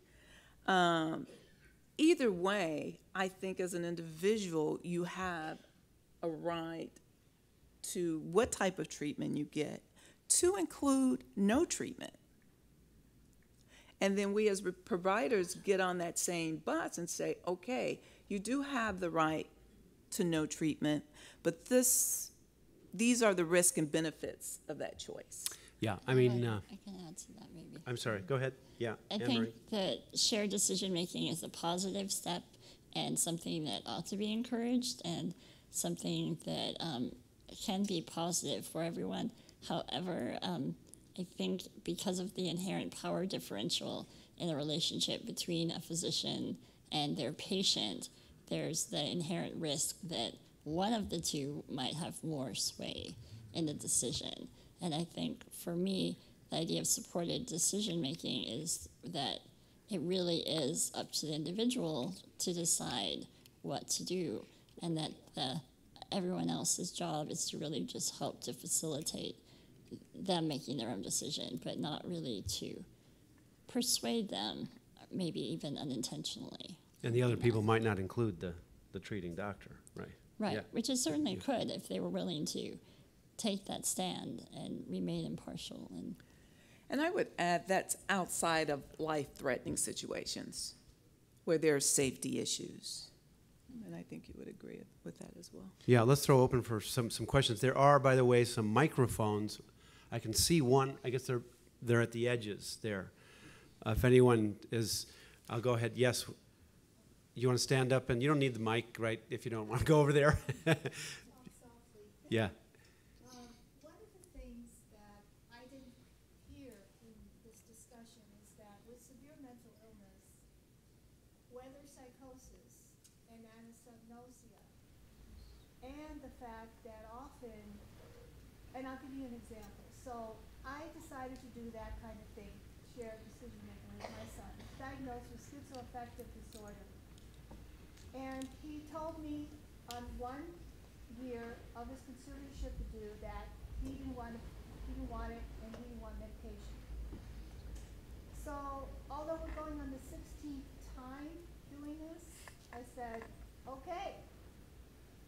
Either way, I think as an individual, you have a right to what type of treatment you get, to include no treatment. And then we as providers get on that same bus and say, okay, you do have the right to no treatment, but these are the risks and benefits of that choice. Yeah, I mean... I can add to that maybe. I'm sorry, go ahead. Yeah, I think that shared decision-making is a positive step and something that ought to be encouraged and something that can be positive for everyone. However, I think because of the inherent power differential in the relationship between a physician and their patient, there's the inherent risk that one of the two might have more sway in the decision. And I think for me, the idea of supported decision-making is that it really is up to the individual to decide what to do, and that everyone else's job is to really just help to facilitate them making their own decision, but not really to persuade them, maybe even unintentionally. And the other people might not include the treating doctor, right? Right, Yeah. which it certainly could if they were willing to take that stand and remain impartial. And I would add that's outside of life-threatening situations where there are safety issues. And I think you would agree with that as well. Yeah, let's throw open for some questions. There are, by the way, some microphones. I can see one. I guess they're at the edges there. If anyone is, I'll go ahead. Yes, you want to stand up, and you don't need the mic, right? If you don't want to go over there. Yeah. One of the things that I didn't hear in this discussion is that with severe mental illness, whether psychosis and anosognosia, and the fact that often, and I'll give you an example. So I decided to do that kind of thing, shared decision making with my son, diagnosed with schizoaffective disorder. And he told me on 1 year of his conservatorship to do that he didn't want it and he didn't want medication. So, although we're going on the 16th time doing this, I said, okay,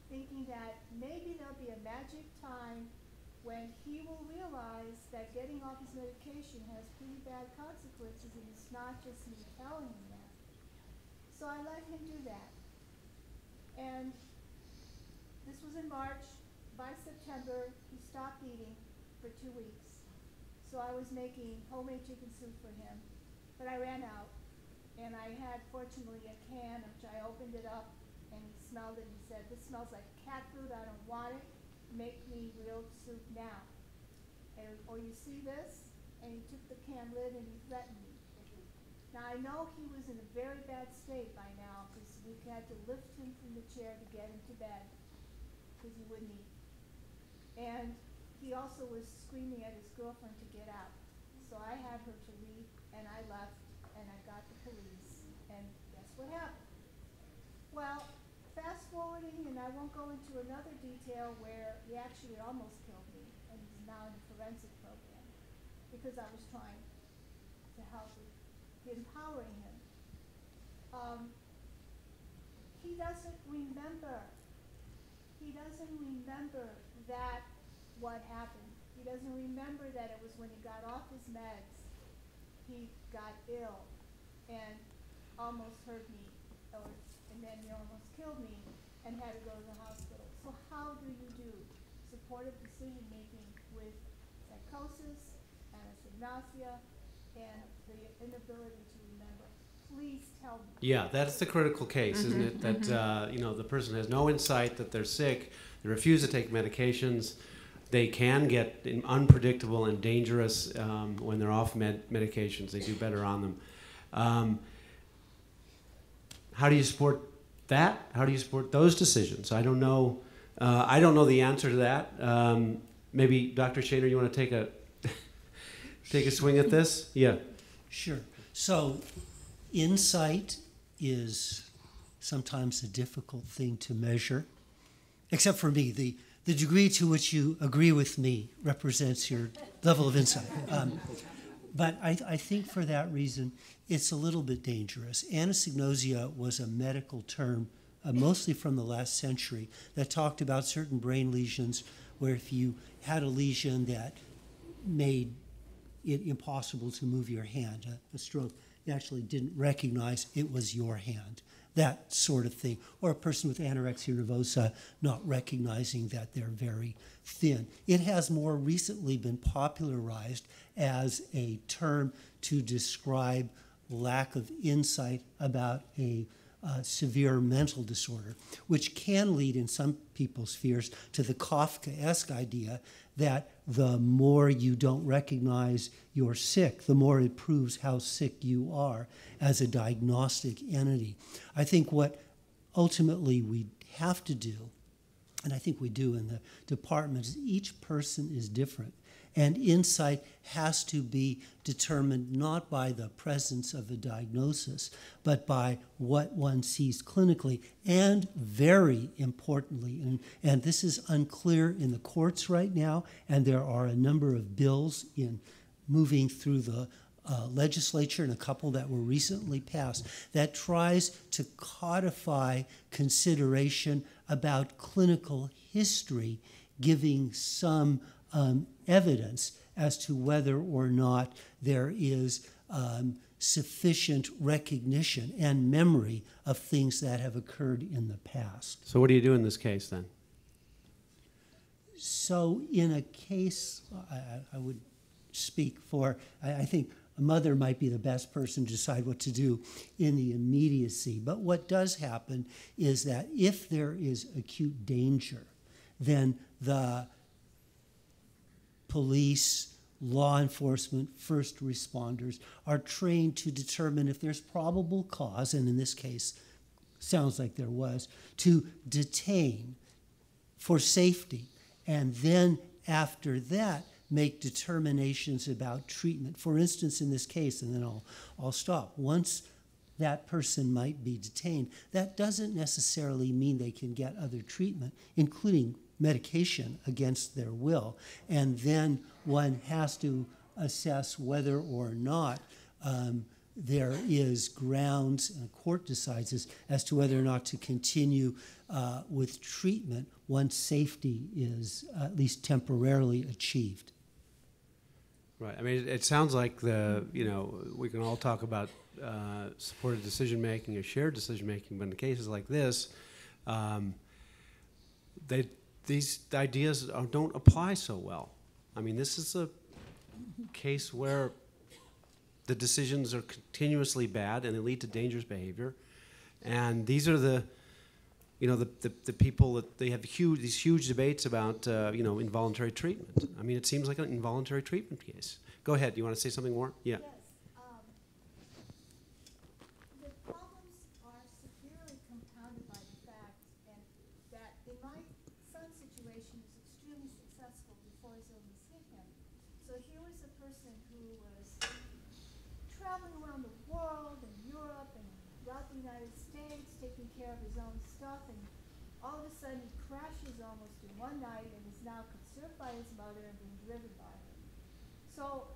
thinking that maybe there'll be a magic time when he will realize that getting off his medication has pretty bad consequences, and it's not just me telling him that. So I let him do that. And this was in March. By September, he stopped eating for 2 weeks. So I was making homemade chicken soup for him. But I ran out. And I had, fortunately, a can, which I opened it up, and he smelled it, and he said, "This smells like cat food, I don't want it. Make me real soup now." And, "Oh, you see this?" And he took the can lid and he threatened me. Now, I know he was in a very bad state by now, because we had to lift him from the chair to get him to bed, because he wouldn't eat. And he also was screaming at his girlfriend to get out. So I had her to leave, and I left, and I got the police, and guess what happened? Well, fast forwarding, and I won't go into another detail where he actually almost killed me, and he's now in the forensic program, because I was trying to help with empowering him. He doesn't remember. He doesn't remember that what happened. He doesn't remember that it was when he got off his meds, he got ill and almost hurt me, and then he almost killed me and had to go to the hospital. So how do you do supportive decision making with psychosis, anosognosia, and the inability to remember? Please tell me. Yeah, that's the critical case, isn't it? That the person has no insight that they're sick, they refuse to take medications, they can get unpredictable and dangerous when they're off medications. They do better on them. How do you support that? How do you support those decisions? I don't know. I don't know the answer to that. Maybe Dr. Shaner, you want to take a swing at this? Yeah. Sure. So insight is sometimes a difficult thing to measure, except for me. The degree to which you agree with me represents your level of insight. But I think for that reason, it's a little bit dangerous. Anosognosia was a medical term, mostly from the last century, that talked about certain brain lesions where if you had a lesion that made it impossible to move your hand, a stroke, you actually didn't recognize it was your hand, that sort of thing. Or a person with anorexia nervosa not recognizing that they're very thin. It has more recently been popularized as a term to describe lack of insight about a severe mental disorder, which can lead in some people's fears to the Kafkaesque idea that the more you don't recognize you're sick, the more it proves how sick you are as a diagnostic entity. I think what ultimately we have to do, and I think we do in the department, is each person is different. And insight has to be determined not by the presence of a diagnosis, but by what one sees clinically. And very importantly, and this is unclear in the courts right now, and there are a number of bills moving through the legislature and a couple that were recently passed that tries to codify consideration about clinical history, giving some evidence as to whether or not there is sufficient recognition and memory of things that have occurred in the past. So what do you do in this case then? So in a case, I would speak for, I think a mother might be the best person to decide what to do in the immediacy. But what does happen is that if there is acute danger, then the police, law enforcement, first responders are trained to determine if there's probable cause, and in this case, sounds like there was, to detain for safety. And then after that, make determinations about treatment. For instance, in this case, and then I'll stop. Once that person might be detained, that doesn't necessarily mean they can get other treatment, including medication against their will. And then one has to assess whether or not there is grounds, and a court decides this, as to whether or not to continue with treatment once safety is at least temporarily achieved. Right. I mean, it sounds like we can all talk about supported decision making or shared decision making, but in cases like this, these ideas don't apply so well. I mean, this is a case where the decisions are continuously bad and they lead to dangerous behavior, and these are the people that they have these huge debates about involuntary treatment. I mean, it seems like an involuntary treatment case. Go ahead. Do you want to say something more? Yeah. Yes. The problems are severely compounded by the fact that in my son's situation was extremely successful before his illness hit him. So here was a person who was traveling around the world and Europe and throughout the United States, taking care of his own stuff, and all of a sudden he crashes almost in one night and is now conserved by his mother and being driven by her. So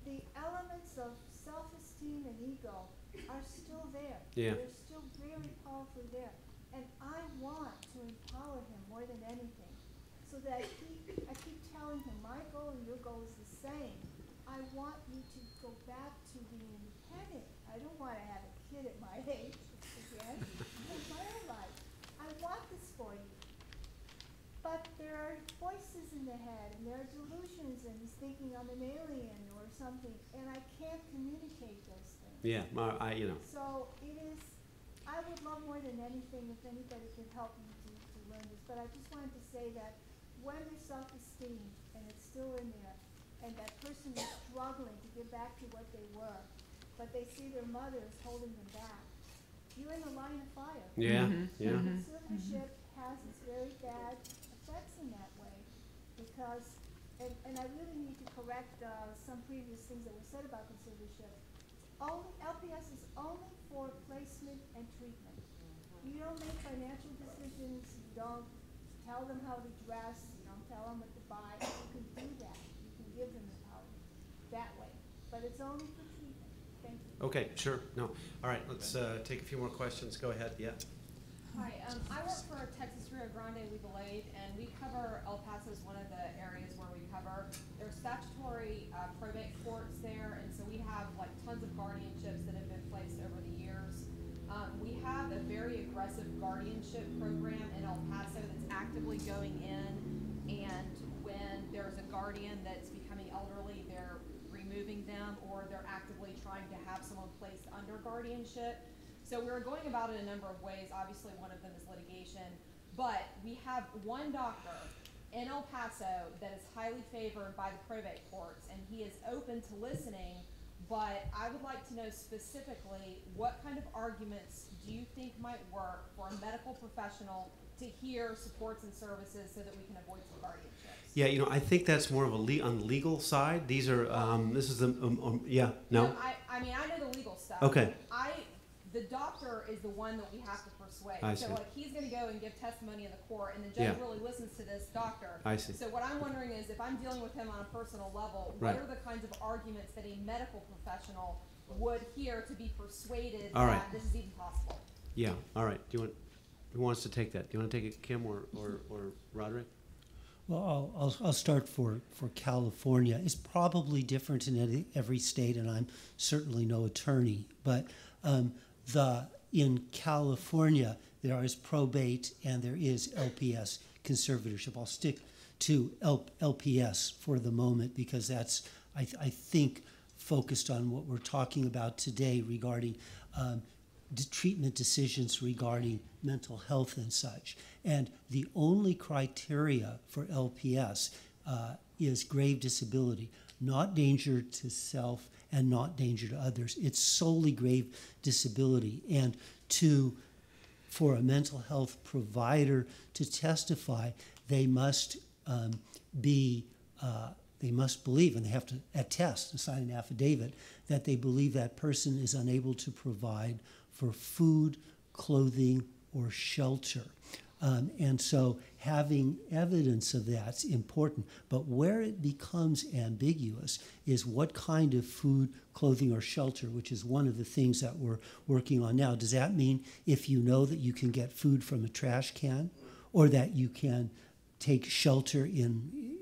the elements of self-esteem and ego are still there. Yeah. They're still very powerfully there. And I want to empower him more than anything, so that I keep telling him, my goal and your goal is the same. I want you to go back to being independent. I don't want to have a kid at my age again in my own life. I want this for you. But there are voices in the head, and there are delusions, and he's thinking I'm an alien or something, and I can't communicate those things. Yeah. So it is, I would love more than anything if anybody could help me to learn this, but I just wanted to say that when there's self-esteem, and it's still in there, and that person is struggling to get back to what they were, but they see their mother is holding them back, you're in the line of fire. Yeah. Yeah. Conservatorship has its very bad effects in that way, because, and I really need to correct some previous things that were said about conservatorship. LPS is only for placement and treatment. You don't make financial decisions, you don't tell them how to dress, you don't tell them what to buy. You can do that. You can give them the power that way. But it's only for treatment. Thank you. Okay, sure. No. All right, let's take a few more questions. Go ahead. Yeah. Hi, I work for Texas Rio Grande Legal Aid, and we cover El Paso as one of the areas where we cover. There's statutory probate courts there, and so we have like tons of guardianships that have been placed over the years. We have a very aggressive guardianship program in El Paso that's actively going in, and when there's a guardian that's becoming elderly, they're removing them, or they're actively trying to have someone placed under guardianship. So we're going about it a number of ways. Obviously, one of them is litigation, but we have one doctor in El Paso that is highly favored by the probate courts, and he is open to listening, but I would like to know specifically what kind of arguments do you think might work for a medical professional to hear supports and services so that we can avoid some guardianships? Yeah, I think that's more of on the legal side. These are, this is the, yeah, no? I mean, I know the legal stuff. Okay. The doctor is the one that we have to persuade. I so see. like he's going to go and give testimony in the court, and the judge really listens to this doctor. I see. So what I'm wondering is, if I'm dealing with him on a personal level, Right. what are the kinds of arguments that a medical professional would hear to be persuaded All that right. this is even possible? Yeah, all right. Who wants to take that? Do you want to take it, Kim or Roderick? Well, I'll start for California. It's probably different in every state, and I'm certainly no attorney. But in California, there is probate and there is LPS conservatorship. I'll stick to LPS for the moment because that's, I think, focused on what we're talking about today regarding treatment decisions regarding mental health and such. And the only criteria for LPS is grave disability, not danger to self and not danger to others. It's solely grave disability. And for a mental health provider to testify, they must believe, and they have to attest and sign an affidavit that they believe that person is unable to provide for food, clothing, or shelter. And so having evidence of that's important. But where it becomes ambiguous is what kind of food, clothing, or shelter, which is one of the things that we're working on now. Does that mean if you know that you can get food from a trash can, or that you can take shelter in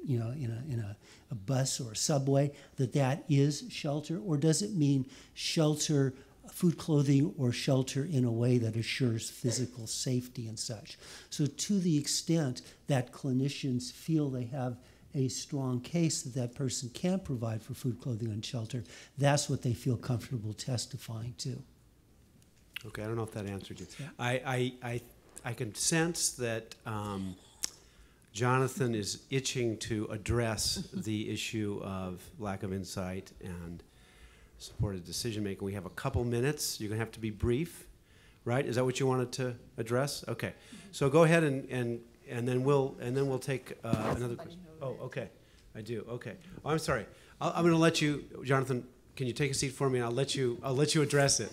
a bus or a subway, that is shelter? Or does it mean shelter, food, clothing, or shelter in a way that assures physical safety and such? So to the extent that clinicians feel they have a strong case that that person can provide for food, clothing, and shelter, that's what they feel comfortable testifying to. Okay, I don't know if that answered you. Yeah. I can sense that Jonathan is itching to address the issue of lack of insight and supported decision making. We have a couple minutes. You're going to have to be brief, right? Is that what you wanted to address? Okay. So go ahead and then we'll take another question. Oh, okay. I do. Okay. Oh, I'm sorry. I'm going to let you, Jonathan. Can you take a seat for me? And I'll let you address it.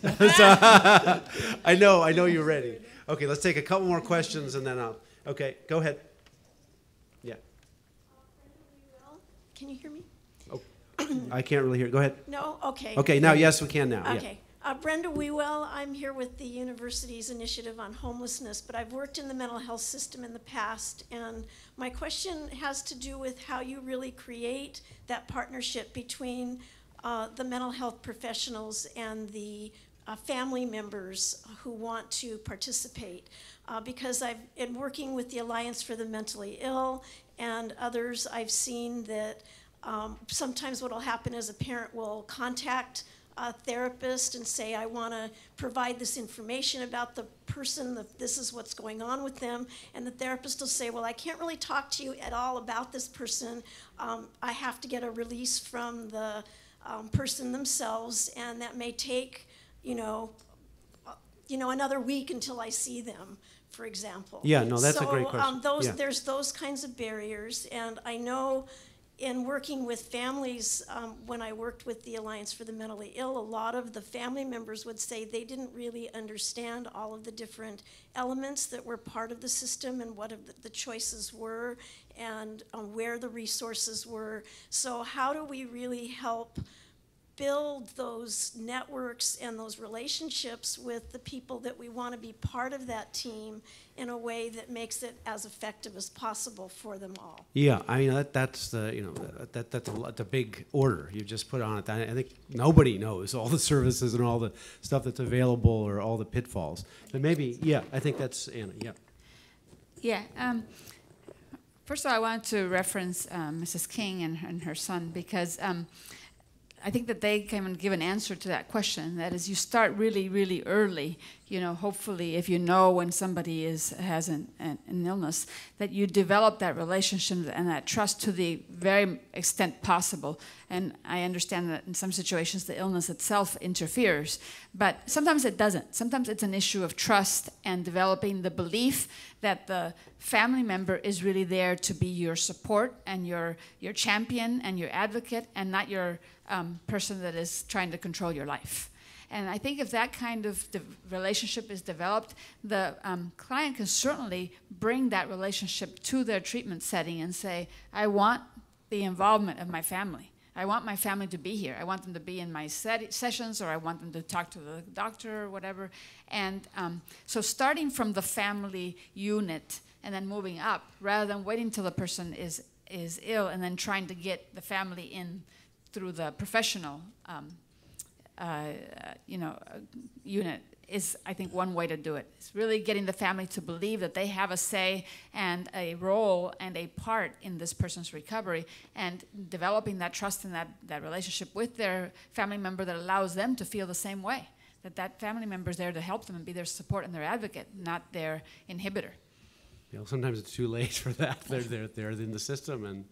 I know you're ready. Okay. Let's take a couple more questions and then I'll. Okay. Go ahead. Yeah. Can you hear me? Oh, I can't really hear. Go ahead. No? Okay. Okay. Now, yes, we can now. Okay. Yeah. Brenda Wewell, I'm here with the university's initiative on homelessness, but I've worked in the mental health system in the past, and my question has to do with how you really create that partnership between the mental health professionals and the family members who want to participate. Because I've been working with the Alliance for the Mentally Ill and others, I've seen that sometimes what will happen is a parent will contact a therapist and say, I want to provide this information about the person, this is what's going on with them, and the therapist will say, well, I can't really talk to you at all about this person. I have to get a release from the person themselves, and that may take, another week until I see them, for example. Yeah, no, that's a great question. Yeah. There's those kinds of barriers, and I know in working with families, when I worked with the Alliance for the Mentally Ill, a lot of the family members would say they didn't really understand all of the different elements that were part of the system and what the choices were and where the resources were. So how do we really help build those networks and those relationships with the people that we want to be part of that team in a way that makes it as effective as possible for them all? Yeah, I mean that's the big order you just put on it. I think nobody knows all the services and all the stuff that's available or all the pitfalls. But maybe, yeah, I think that's Anna. Yeah. Yeah. First of all, I wanted to reference Mrs. King and her son because I think that they can give an answer to that question. That is, you start really, really early. Hopefully, if you know when somebody has an illness, that you develop that relationship and that trust to the very extent possible. And I understand that in some situations the illness itself interferes, but sometimes it doesn't. Sometimes it's an issue of trust and developing the belief that the family member is really there to be your support and your champion and your advocate, and not your person that is trying to control your life. And I think if that kind of relationship is developed, the client can certainly bring that relationship to their treatment setting and say, I want the involvement of my family. I want my family to be here. I want them to be in my sessions, or I want them to talk to the doctor or whatever. And so starting from the family unit and then moving up, rather than waiting till the person is ill and then trying to get the family in through the professional unit, is, I think, one way to do it. It's really getting the family to believe that they have a say and a role and a part in this person's recovery, and developing that trust and that relationship with their family member that allows them to feel the same way, that family member is there to help them and be their support and their advocate, not their inhibitor. Sometimes it's too late for that. They're in the system, and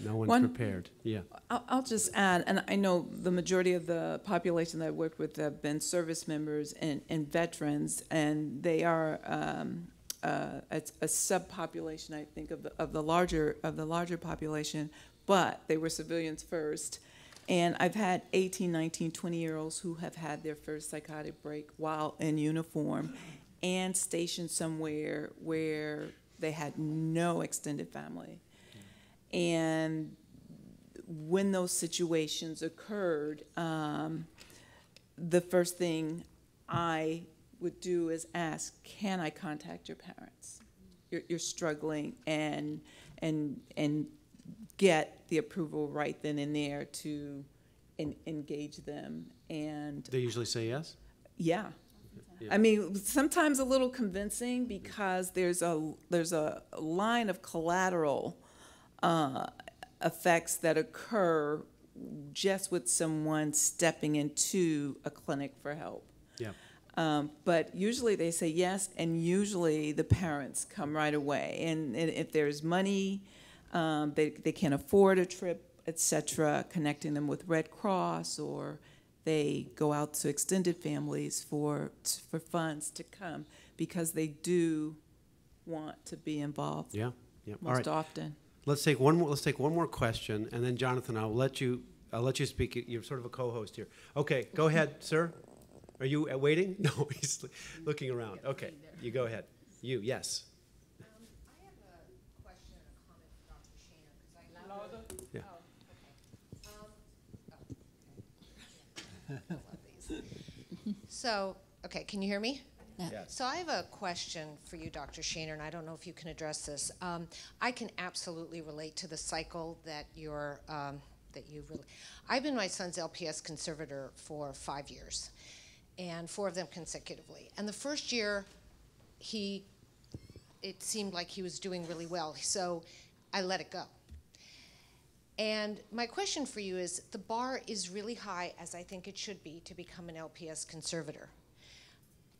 no one's prepared. Yeah. I'll just add, and I know the majority of the population that I've worked with have been service members and veterans, and they are a subpopulation, I think, of the larger population, but they were civilians first. And I've had 18, 19, 20-year-olds who have had their first psychotic break while in uniform. and stationed somewhere where they had no extended family. And when those situations occurred, the first thing I would do is ask, can I contact your parents? You're struggling, and get the approval right then and there to engage them. And They usually say yes? yeah. Yeah. I mean, sometimes a little convincing, because there's a line of collateral effects that occur just with someone stepping into a clinic for help. Yeah. But usually they say yes, and usually the parents come right away. And if there's money, they can't afford a trip, etc., connecting them with Red Cross, or they go out to extended families for funds to come, because they do want to be involved. Yeah. Yeah. All Most right. often. Let's take one more question, and then Jonathan, I'll let you speak. You're sort of a co-host here. Okay, go ahead, sir. Are you waiting? No, he's looking around. Okay, you go ahead. You, yes. I have a question and a comment for Dr. Shaner, because I know. Yeah. Oh, okay. I love these. So, okay, can you hear me? Yes. So I have a question for you, Dr. Shaner, and I don't know if you can address this. I can absolutely relate to the cycle that you're, I've been my son's LPS conservator for 5 years, and 4 of them consecutively. And the first year, it seemed like he was doing really well, so I let it go. And my question for you is, the bar is really high, as I think it should be, to become an LPS conservator.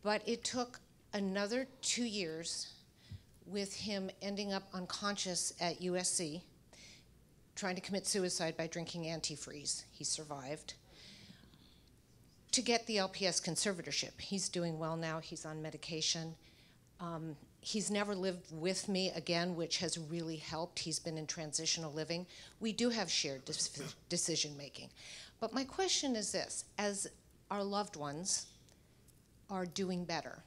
But it took another 2 years with him ending up unconscious at USC, trying to commit suicide by drinking antifreeze. He survived. To get the LPS conservatorship. He's doing well now. He's on medication. He's never lived with me again, which has really helped. He's been in transitional living. We do have shared decision making. But my question is this: as our loved ones are doing better,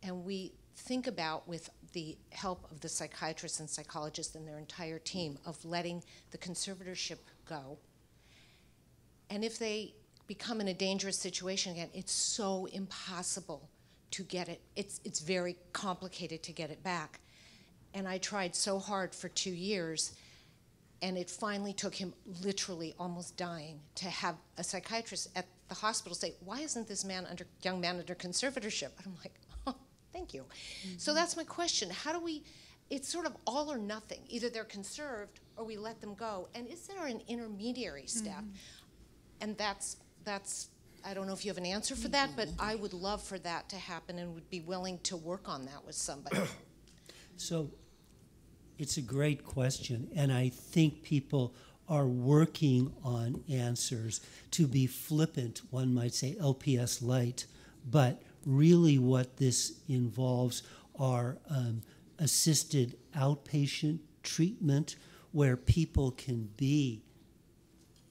and we think about, with the help of the psychiatrists and psychologists and their entire team, of letting the conservatorship go, and if they become in a dangerous situation again, it's so impossible to get it. It's very complicated to get it back. And I tried so hard for 2 years, and it finally took him literally almost dying to have a psychiatrist at the hospital say, why isn't this young man under conservatorship? And I'm like, oh, thank you. Mm-hmm. So that's my question. How do we, it's sort of all or nothing. Either they're conserved or we let them go. And is there an intermediary step? Mm-hmm. And that's, I don't know if you have an answer for that, but I would love for that to happen and would be willing to work on that with somebody. So it's a great question, and I think people are working on answers. To be flippant, one might say LPS light, but really what this involves are assisted outpatient treatment where people can be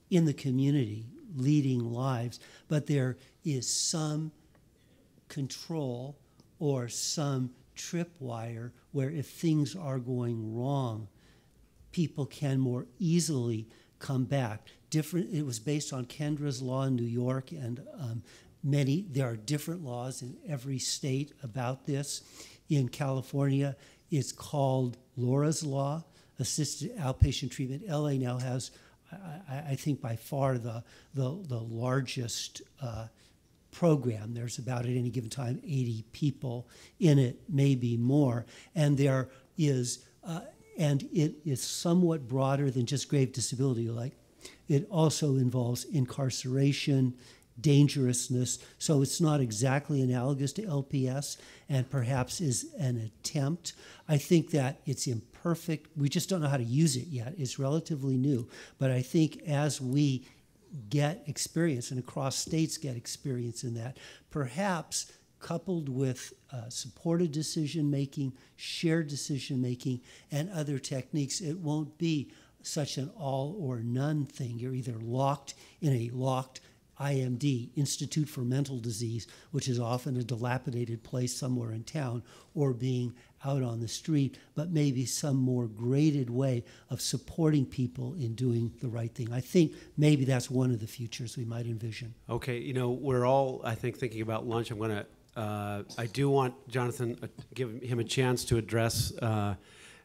in the community leading lives, but there is some control or some tripwire where if things are going wrong, people can more easily come back. It was based on Kendra's law in New York, and there are different laws in every state about this. In California, it's called Laura's Law, assisted outpatient treatment. LA now has, I think, by far the largest program. There's about, at any given time, 80 people in it, maybe more. And there is, and it is somewhat broader than just grave disability. Like, it also involves incarceration, dangerousness. So it's not exactly analogous to LPS, and perhaps is an attempt. I think that it's imperfect. We just don't know how to use it yet. It's relatively new. But I think as we get experience, and across states get experience in that, perhaps coupled with supported decision-making, shared decision-making, and other techniques, it won't be such an all or none thing. You're either locked in a locked IMD, Institute for Mental Disease, which is often a dilapidated place somewhere in town, or being out on the street, but maybe some more graded way of supporting people in doing the right thing. I think maybe that's one of the futures we might envision. Okay, you know, we're all, I think, thinking about lunch. I'm going to, I do want Jonathan, give him a chance to address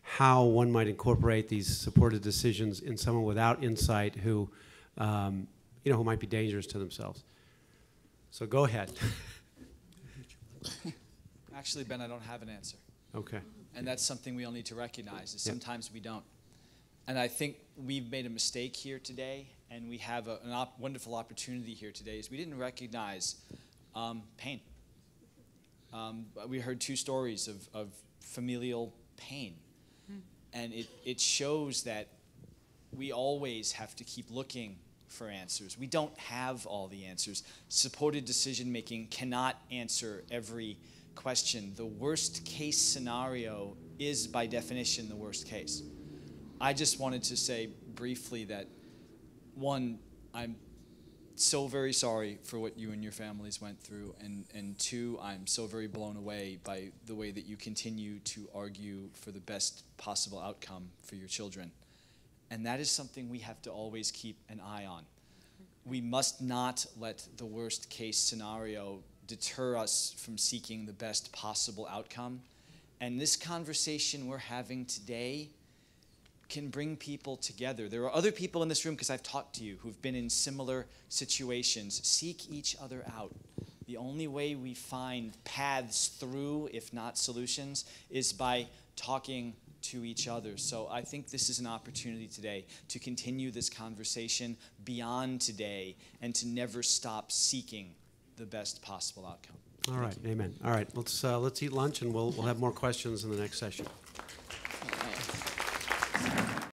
how one might incorporate these supported decisions in someone without insight who, you know, who might be dangerous to themselves. So go ahead. Actually, Ben, I don't have an answer. Okay. And that's something we all need to recognize, is Yep. sometimes we don't. And I think we've made a mistake here today, and we have a wonderful opportunity here today, is we didn't recognize pain. We heard 2 stories of familial pain. And it shows that we always have to keep looking for answers. We don't have all the answers. Supported decision-making cannot answer every question. The worst case scenario is, by definition, the worst case. I just wanted to say briefly that, 1, I'm so very sorry for what you and your families went through, and 2, I'm so very blown away by the way that you continue to argue for the best possible outcome for your children. And that is something we have to always keep an eye on. We must not let the worst case scenario deter us from seeking the best possible outcome. And this conversation we're having today can bring people together. There are other people in this room, because I've talked to you, who've been in similar situations. Seek each other out. The only way we find paths through, if not solutions, is by talking to each other. So I think this is an opportunity today to continue this conversation beyond today and to never stop seeking the best possible outcome. All right, amen. All right, let's eat lunch, and we'll have more questions in the next session.